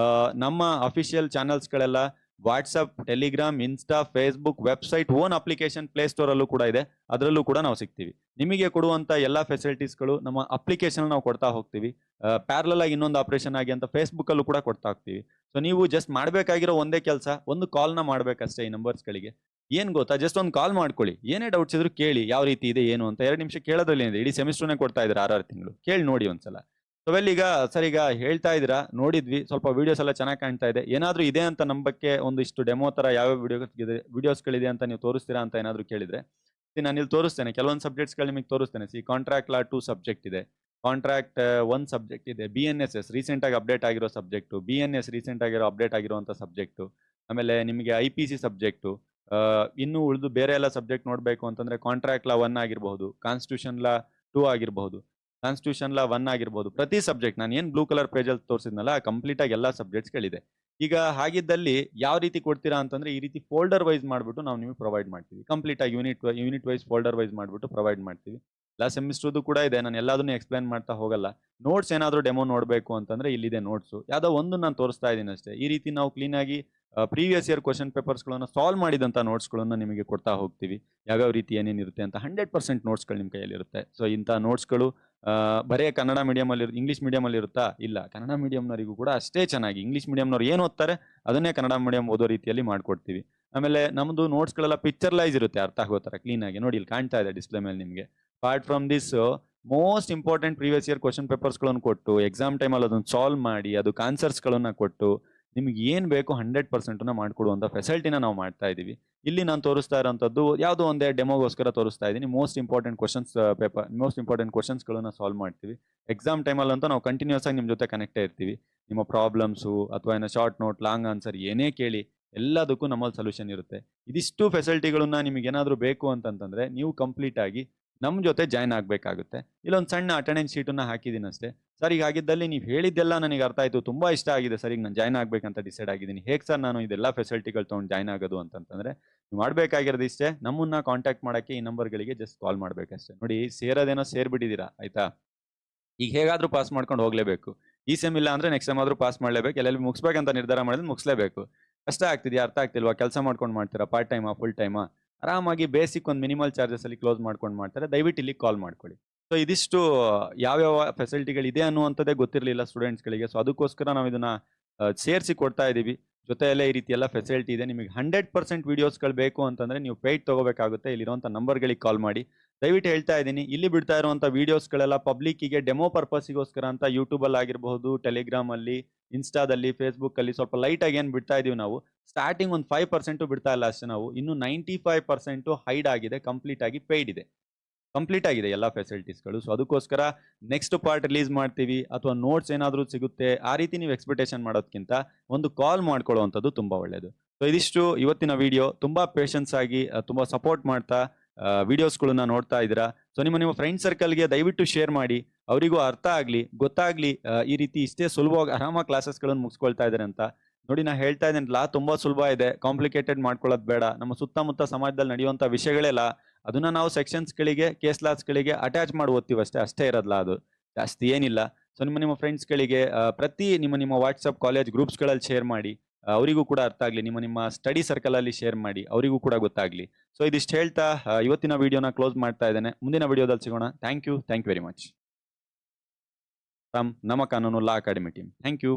ನಮ್ಮ ಅಫಿಷಿಯಲ್ ಚಾನಲ್ಸ್ಗಳೆಲ್ಲ WhatsApp, Telegram, Insta, Facebook, website, own application ಪ್ಲೇಸ್ಟೋರಲ್ಲೂ ಕೂಡ ಇದೆ, ಅದರಲ್ಲೂ ಕೂಡ ನಾವು ಸಿಗ್ತೀವಿ. ನಿಮಗೆ ಕೊಡುವಂಥ ಎಲ್ಲ ಫೆಸಿಲಿಟೀಸ್ಗಳು ನಮ್ಮ ಅಪ್ಲಿಕೇಶನ್ ನಾವು ಕೊಡ್ತಾ ಹೋಗ್ತೀವಿ. ಪ್ಯಾರಲಲ್ ಆಗಿ ಇನ್ನೊಂದು ಆಪರೇಷನ್ ಆಗಿ ಅಂತ ಫೇಸ್ಬುಕ್ಕಲ್ಲೂ ಕೂಡ ಕೊಡ್ತಾ ಹೋಗ್ತೀವಿ. ಸೊ ನೀವು ಜಸ್ಟ್ ಮಾಡಬೇಕಾಗಿರೋ ಒಂದೇ ಕೆಲಸ, ಒಂದು ಕಾಲ್ನ ಮಾಡಬೇಕಷ್ಟೇ ಈ ನಂಬರ್ಸ್ಗಳಿಗೆ. ಏನು ಗೊತ್ತಾ, ಜಸ್ಟ್ ಒಂದು ಕಾಲ್ ಮಾಡ್ಕೊಳ್ಳಿ, ಏನೇ ಡೌಟ್ಸ್ ಇದ್ರು ಕೇಳಿ, ಯಾವ ರೀತಿ ಇದೆ ಏನು ಅಂತ. 2 ನಿಮಿಷ ಕೇಳೋದ್ರಲ್ಲಿ ಏನಿದೆ, ಇಡೀ ಸೆಮಿಸ್ಟರ್ನೇ ಕೊಡ್ತಾ ಇದ್ದಾರೆ 6 ತಿಂಗಳು, ಕೇಳಿ ನೋಡಿ ಒಂದ್ಸಲ. ಸೊ ವೆಲ್, ಈಗ ಸರ್ ಈಗ ಹೇಳ್ತಾ ಇದ್ದೀರಾ, ನೋಡಿದ್ವಿ, ಸ್ವಲ್ಪ ವಿಡಿಯೋಸ್ ಎಲ್ಲ ಚೆನ್ನಾಗಿ ಕಾಣ್ತಾ ಇದೆ, ಏನಾದರೂ ಇದೆ ಅಂತ ನಂಬಕ್ಕೆ ಒಂದಿಷ್ಟು ಡೆಮೋ ಥರ ಯಾವ್ಯಾವ ವಿಡಿಯೋಸ್ಗಳಿದೆ ಅಂತ ನೀವು ತೋರಿಸ್ತೀರಾ ಅಂತ ಏನಾದರೂ ಕೇಳಿದ್ರೆ, ನಾನು ಇಲ್ಲಿ ತೋರಿಸ್ತೇನೆ. ಕೆಲವೊಂದು ಸಬ್ಜೆಕ್ಟ್ಸ್ಗಳು ನಿಮಗೆ ತೋರಿಸ್ತೇನೆ. ಕಾಂಟ್ರಾಕ್ಟ್ ಲಾ 2 ಸಬ್ಜೆಕ್ಟ್ ಇದೆ, ಕಾಂಟ್ರಾಕ್ಟ್ 1 ಸಬ್ಜೆಕ್ಟ್ ಇದೆ, BNSS ರೀಸೆಂಟಾಗಿ ಅಪ್ಡೇಟ್ ಆಗಿರೋ ಸಬ್ಜೆಕ್ಟು, BNS ರೀಸೆಂಟ್ ಆಗಿರೋ ಅಪ್ಡೇಟ್ ಆಗಿರುವಂಥ ಸಬ್ಜೆಕ್ಟು, ಆಮೇಲೆ ನಿಮಗೆ IPC ಸಬ್ಜೆಕ್ಟು, ಇನ್ನೂ ಉಳಿದು ಬೇರೆ ಎಲ್ಲ ಸಬ್ಜೆಕ್ಟ್ ನೋಡಬೇಕು ಅಂತಂದರೆ ಕಾಂಟ್ರಾಕ್ಟ್ ಲಾ 1 ಆಗಿರಬಹುದು, ಕಾನ್ಸ್ಟಿಟ್ಯೂಷನ್ ಲಾ 2 ಆಗಿರಬಹುದು, ಕಾನ್ಸ್ಟಿಟ್ಯೂಷನ್ ಲಾ 1 ಆಗಿರ್ಬೋದು. ಪ್ರತಿ ಸಬ್ಜೆಕ್ಟ್ ನಾನು ಏನು ಬ್ಲೂ ಕಲರ್ ಪೇಜಲ್ಲಿ ತೋರಿಸಿದ್ನಲ್ಲ, ಕಂಪ್ಲೀಟ್ ಆಗಿ ಎಲ್ಲ ಸಬ್ಜೆಕ್ಟ್ಸ್ಗಳಿದೆ. ಈಗ ಹಾಗಿದ್ದಲ್ಲಿ ಯಾವ ರೀತಿ ಕೊಡ್ತೀರಾ ಅಂತಂದ್ರೆ, ಈ ರೀತಿ ಫೋಲ್ಡರ್ ವೈಸ್ ಮಾಡಿಬಿಟ್ಟು ನಾವು ನಿಮಗೆ ಪ್ರೊವೈಡ್ ಮಾಡ್ತೀವಿ. ಕಂಪ್ಲೀಟ್ ಆಗಿ ಯೂನಿಟ್ ವೈಸ್ ಫೋಲ್ಡರ್ ವೈಸ್ ಮಾಡಿಬಿಟ್ಟು ಪ್ರೊವೈಡ್ ಮಾಡ್ತೀವಿ. ಎಲ್ಲ ಸೆಮಿಸ್ಟರ್ದು ಕೂಡ ಇದೆ, ನಾನು ಎಲ್ಲದನ್ನು ಎಕ್ಸ್ಪ್ಲೈನ್ ಮಾಡ್ತಾ ಹೋಗಲ್ಲ. ನೋಟ್ಸ್ ಏನಾದರೂ ಡೆಮೋ ನೋಡಬೇಕು ಅಂತಂದ್ರೆ ಇಲ್ಲಿದೆ ನೋಟ್ಸು, ಯಾವುದೋ ಒಂದು ನಾನು ತೋರಿಸ್ತಾ ಇದ್ದೀನಿ ಅಷ್ಟೇ. ಈ ರೀತಿ ನಾವು ಕ್ಲೀನಾಗಿ ಪ್ರೀವಿಯಸ್ ಇಯರ್ ಕ್ವಶನ್ ಪೇಪರ್ಸ್ಗಳನ್ನು ಸಾಲ್ವ್ ಮಾಡಿದಂಥ ನೋಟ್ಸ್ಗಳನ್ನು ನಿಮಗೆ ಕೊಡ್ತಾ ಹೋಗ್ತೀವಿ. ಯಾವ್ಯಾವ ರೀತಿ ಏನೇನಿರುತ್ತೆ ಅಂತ 100% ನೋಟ್ಸ್ಗಳು ನಿಮ್ಮ ಕೈಯಲ್ಲಿರುತ್ತೆ. ಸೊ ಇಂಥ ನೋಟ್ಸ್ಗಳು ಬರೇ ಕನ್ನಡ ಮೀಡಿಯಮಲ್ಲಿ ಇಂಗ್ಲೀಷ್ ಮೀಡಿಯಮಲ್ಲಿ ಇರುತ್ತಾ? ಇಲ್ಲ, ಕನ್ನಡ ಮೀಡಿಯಮ್ನವರಿಗೂ ಕೂಡ ಅಷ್ಟೇ ಚೆನ್ನಾಗಿ, ಇಂಗ್ಲೀಷ್ ಮೀಡಿಯಮ್ನವ್ರು ಏನು ಓದ್ತಾರೆ ಅದನ್ನೇ ಕನ್ನಡ ಮೀಡಿಯಂ ಓದೋ ರೀತಿಯಲ್ಲಿ ಮಾಡಿಕೊಡ್ತೀವಿ. ಆಮೇಲೆ ನಮ್ಮದು ನೋಟ್ಸ್ಗಳೆಲ್ಲ ಪಿಕ್ಚರ್ಲೈಸ್ ಇರುತ್ತೆ, ಅರ್ಥ ಆಗೋ ಥರ ಕ್ಲೀನಾಗಿ. ನೋಡಿ ಇಲ್ಲಿ ಕಾಣ್ತಾ ಇದೆ ಡಿಸ್ಪ್ಲೇ ಮೇಲೆ ನಿಮಗೆ. Apart from this, most important previous year question ಪೇಪರ್ಸ್ಗಳನ್ನು ಕೊಟ್ಟು, ಎಕ್ಸಾಮ್ ಟೈಮಲ್ಲಿ ಅದನ್ನು ಸಾಲ್ವ್ ಮಾಡಿ, ಅದಕ್ಕೆ ಆನ್ಸರ್ಸ್ಗಳನ್ನು ಕೊಟ್ಟು, ನಿಮ್ಗೆ ಏನು ಬೇಕು 100%ನ ಮಾಡಿಕೊಡುವಂಥ ಫೆಸಿಲಿಟಿನ ನಾವು ಮಾಡ್ತಾ ಇದ್ದೀವಿ. ಇಲ್ಲಿ ನಾನು ತೋರಿಸ್ತಾ ಇರೋಂಥದ್ದು ಯಾವುದೋ ಒಂದೇ ಡೆಮೋಗೋಸ್ಕರ ತೋರಿಸ್ತಾ ಇದ್ದೀನಿ. ಮೋಸ್ಟ್ ಇಂಪಾರ್ಟೆಂಟ್ ಕ್ವಶನ್ಸ್ಗಳನ್ನ ಸಾಲ್ವ್ ಮಾಡ್ತೀವಿ. ಎಕ್ಸಾಮ್ ಟೈಮಲ್ಲಂತೂ ನಾವು ಕಂಟಿನ್ಯೂಸ್ ಆಗಿ ನಿಮ್ಮ ಜೊತೆ ಕನೆಕ್ಟೇ ಇರ್ತೀವಿ. ನಿಮ್ಮ ಪ್ರಾಬ್ಲಮ್ಸು ಅಥವಾ ಏನೋ ಶಾರ್ಟ್ ನೋಟ್, ಲಾಂಗ್ ಆನ್ಸರ್ ಏನೇ ಕೇಳಿ ಎಲ್ಲದಕ್ಕೂ ನಮ್ಮಲ್ಲಿ ಸೊಲ್ಯೂಷನ್ ಇರುತ್ತೆ. ಇದಿಷ್ಟು ಫೆಸಿಲಿಟಿಗಳನ್ನ ನಿಮಗೆ ಏನಾದರೂ ಬೇಕು ಅಂತಂತಂದರೆ ನೀವು ಕಂಪ್ಲೀಟ್ ಆಗಿ ನಮ್ಮ ಜೊತೆ ಜಾಯ್ನ್ ಆಗಬೇಕಾಗುತ್ತೆ. ಇಲ್ಲೊಂದು ಸಣ್ಣ ಅಟೆಂಡೆನ್ಸ್ ಶೀಟನ್ನು ಹಾಕಿದ್ದೀನಿ ಅಷ್ಟೇ. ಸರ್ ಈಗ ಆಗಿದ್ದಲ್ಲಿ ನೀವು ಹೇಳಿದ್ದೆಲ್ಲ ನನಗೆ ಅರ್ಥ ಆಯಿತು, ತುಂಬ ಇಷ್ಟ ಆಗಿದೆ ಸರ್, ಈಗ ನಾನು ಜಾಯ್ನ್ ಆಗಬೇಕಂತ ಡಿಸೈಡ್ ಆಗಿದ್ದೀನಿ, ಹೇಗೆ ಸರ್ ನಾನು ಇದೆಲ್ಲ ಫೆಸಿಲಿಟಿಗಳು ತೊಗೊಂಡು ಜಾಯ್ನ್ ಆಗೋದು ಅಂತಂತಂದರೆ, ನೀವು ಮಾಡಬೇಕಾಗಿರೋದು ಇಷ್ಟೇ, ನಮ್ಮನ್ನು ಕಾಂಟ್ಯಾಕ್ಟ್ ಮಾಡೋಕ್ಕೆ ಈ ನಂಬರ್ಗಳಿಗೆ ಜಸ್ಟ್ ಕಾಲ್ ಮಾಡಬೇಕಷ್ಟೇ. ನೋಡಿ, ಸೇರೋದೇನೋ ಸೇರಿಬಿಟ್ಟಿದ್ದೀರಾ, ಆಯಿತಾ? ಈಗ ಹೇಗಾದರೂ ಪಾಸ್ ಮಾಡ್ಕೊಂಡು ಹೋಗಲೇಬೇಕು. ಈ ಸೆಮ್ ಇಲ್ಲ ಅಂದರೆ ನೆಕ್ಸ್ಟ್ ಸೆಮ್ ಆದರೂ ಪಾಸ್ ಮಾಡಲೇಬೇಕು. ಎಲ್ಲೆಲ್ಲಿ ಮುಗಿಸ್ಬೇಕಂತ ನಿರ್ಧಾರ ಮಾಡಿದ್ರೆ ಮುಗಿಸ್ಲೇಬೇಕು. ಕಷ್ಟ ಆಗ್ತಿದೆಯಾ? ಅರ್ಥ ಆಗ್ತಿಲ್ವಾ? ಕೆಲಸ ಮಾಡ್ಕೊಂಡು ಮಾಡ್ತೀರಾ? ಪಾರ್ಟ್ ಟೈಮಾ, ಫುಲ್ ಟೈಮಾ? ಆರಾಮಾಗಿ ಬೇಸಿಕ್ ಒಂದು ಮಿನಿಮಲ್ ಚಾರ್ಜಸಲ್ಲಿ ಕ್ಲೋಸ್ ಮಾಡ್ಕೊಂಡು ಮಾಡ್ತಾರೆ. ದಯವಿಟ್ಟು ಇಲ್ಲಿ ಕಾಲ್ ಮಾಡ್ಕೊಳ್ಳಿ. ಸೊ ಇದಿಷ್ಟು ಯಾವ್ಯಾವ ಫೆಸಿಲಿಟಿಗಳಿದೆ ಅನ್ನುವಂಥದ್ದೇ ಗೊತ್ತಿರಲಿಲ್ಲ ಸ್ಟೂಡೆಂಟ್ಸ್ಗಳಿಗೆ. ಸೊ ಅದಕ್ಕೋಸ್ಕರ ನಾವು ಇದನ್ನು ಸೇರಿಸಿ ಕೊಡ್ತಾ ಇದ್ದೀವಿ. ಜೊತೆಯಲ್ಲೇ ಈ ರೀತಿ ಎಲ್ಲ ಫೆಸಿಲಿಟಿ ಇದೆ. ನಿಮಗೆ 100% ವೀಡಿಯೋಸ್ಗಳು ಬೇಕು ಅಂತಂದರೆ ನೀವು ಪೇಯ್ಡ್ ತೊಗೋಬೇಕಾಗುತ್ತೆ. ಇಲ್ಲಿರುವಂಥ ನಂಬರ್ಗಳಿಗೆ ಕಾಲ್ ಮಾಡಿ. ದಯವಿಟ್ಟು ಹೇಳ್ತಾ ಇದ್ದೀನಿ, ಇಲ್ಲಿ ಬಿಡ್ತಾ ಇರುವಂಥ ವೀಡಿಯೋಸ್ಗಳೆಲ್ಲ ಪಬ್ಲಿಕ್ಕಿಗೆ ಡೆಮೋ ಪರ್ಪಸ್ಸಿಗೋಸ್ಕರ ಅಂತ ಯೂಟ್ಯೂಬಲ್ಲಿ ಆಗಿರಬಹುದು, ಟೆಲಿಗ್ರಾಮಲ್ಲಿ, ಇನ್ಸ್ಟಾದಲ್ಲಿ, ಫೇಸ್ಬುಕ್ಕಲ್ಲಿ ಸ್ವಲ್ಪ ಲೈಟಾಗಿ ಏನು ಬಿಡ್ತಾ ಇದ್ದೀವಿ ನಾವು. ಸ್ಟಾರ್ಟಿಂಗ್ ಒಂದು 5% ಬಿಡ್ತಾ ಇಲ್ಲ ಅಷ್ಟೇ ನಾವು. ಇನ್ನು 95% ಹೈಡ್ ಆಗಿದೆ, ಕಂಪ್ಲೀಟ್ ಆಗಿ ಪೇಯ್ಡ್ ಇದೆ, ಕಂಪ್ಲೀಟ್ ಆಗಿದೆ ಎಲ್ಲ ಫೆಸಿಲಿಟೀಸ್ಗಳು. ಸೊ ಅದಕ್ಕೋಸ್ಕರ ನೆಕ್ಸ್ಟ್ ಪಾರ್ಟ್ ರಿಲೀಸ್ ಮಾಡ್ತೀವಿ ಅಥವಾ ನೋಟ್ಸ್ ಏನಾದರೂ ಸಿಗುತ್ತೆ, ಆ ರೀತಿ ನೀವು ಎಕ್ಸ್ಪೆಕ್ಟೇಷನ್ ಮಾಡೋದಕ್ಕಿಂತ ಒಂದು ಕಾಲ್ ಮಾಡ್ಕೊಳ್ಳುವಂಥದ್ದು ತುಂಬ ಒಳ್ಳೆಯದು. ಸೊ ಇದಿಷ್ಟು ಇವತ್ತಿನ ವಿಡಿಯೋ. ತುಂಬ ಪೇಷನ್ಸ್ ಆಗಿ ತುಂಬ ಸಪೋರ್ಟ್ ಮಾಡ್ತಾ ವಿಡಿಯೋಸ್ಗಳನ್ನ ನೋಡ್ತಾ ಇದ್ದೀರಾ. ಸೊ ನಿಮ್ಮ ಫ್ರೆಂಡ್ ಸರ್ಕಲ್ಗೆ ದಯವಿಟ್ಟು ಶೇರ್ ಮಾಡಿ, ಅವರಿಗೂ ಅರ್ಥ ಆಗಲಿ, ಗೊತ್ತಾಗಲಿ ಈ ರೀತಿ ಇಷ್ಟೇ ಸುಲಭವಾಗಿ ಆರಾಮಾಗಿ ಕ್ಲಾಸಸ್ಗಳನ್ನು ಮುಗಿಸ್ಕೊಳ್ತಾ ಇದ್ದಾರೆ ಅಂತ. ನೋಡಿ, ನಾನು ಹೇಳ್ತಾ ಇದ್ದೇನೆ, ಲಾ ತುಂಬ ಸುಲಭ ಇದೆ, ಕಾಂಪ್ಲಿಕೇಟೆಡ್ ಮಾಡ್ಕೊಳ್ಳೋದು ಬೇಡ. ನಮ್ಮ ಸುತ್ತಮುತ್ತ ಸಮಾಜದಲ್ಲಿ ನಡೆಯುವಂಥ ವಿಷಯಗಳೆಲ್ಲ ಅದನ್ನು ನಾವು ಸೆಕ್ಷನ್ಸ್ಗಳಿಗೆ, ಕೇಸ್ ಲಾಸ್ಗಳಿಗೆ ಅಟ್ಯಾಚ್ ಮಾಡಿ ಓದ್ತೀವಿ ಅಷ್ಟೇ ಇರೋದಿಲ್ಲ, ಅದು ಜಾಸ್ತಿ ಏನಿಲ್ಲ. ಸೊ ನಿಮ್ಮ ಫ್ರೆಂಡ್ಸ್ಗಳಿಗೆ ಪ್ರತಿ ನಿಮ್ಮ ವಾಟ್ಸಪ್ ಕಾಲೇಜ್ ಗ್ರೂಪ್ಸ್ಗಳಲ್ಲಿ ಶೇರ್ ಮಾಡಿ, ಅವರಿಗೂ ಕೂಡ ಅರ್ಥ ಆಗಲಿ. ನಿಮ್ಮ ಸ್ಟಡಿ ಸರ್ಕಲಲ್ಲಿ ಶೇರ್ ಮಾಡಿ, ಅವರಿಗೂ ಕೂಡ ಗೊತ್ತಾಗಲಿ. ಸೊ ಇದಿಷ್ಟು ಹೇಳ್ತಾ ಇವತ್ತಿನ ವಿಡಿಯೋನ ಕ್ಲೋಸ್ ಮಾಡ್ತಾ ಇದ್ದೇನೆ. ಮುಂದಿನ ವಿಡಿಯೋದಲ್ಲಿ ಸಿಗೋಣ. Thank you very much from ನಮ್ಮ ಕಾನೂನು law academy team. Thank you.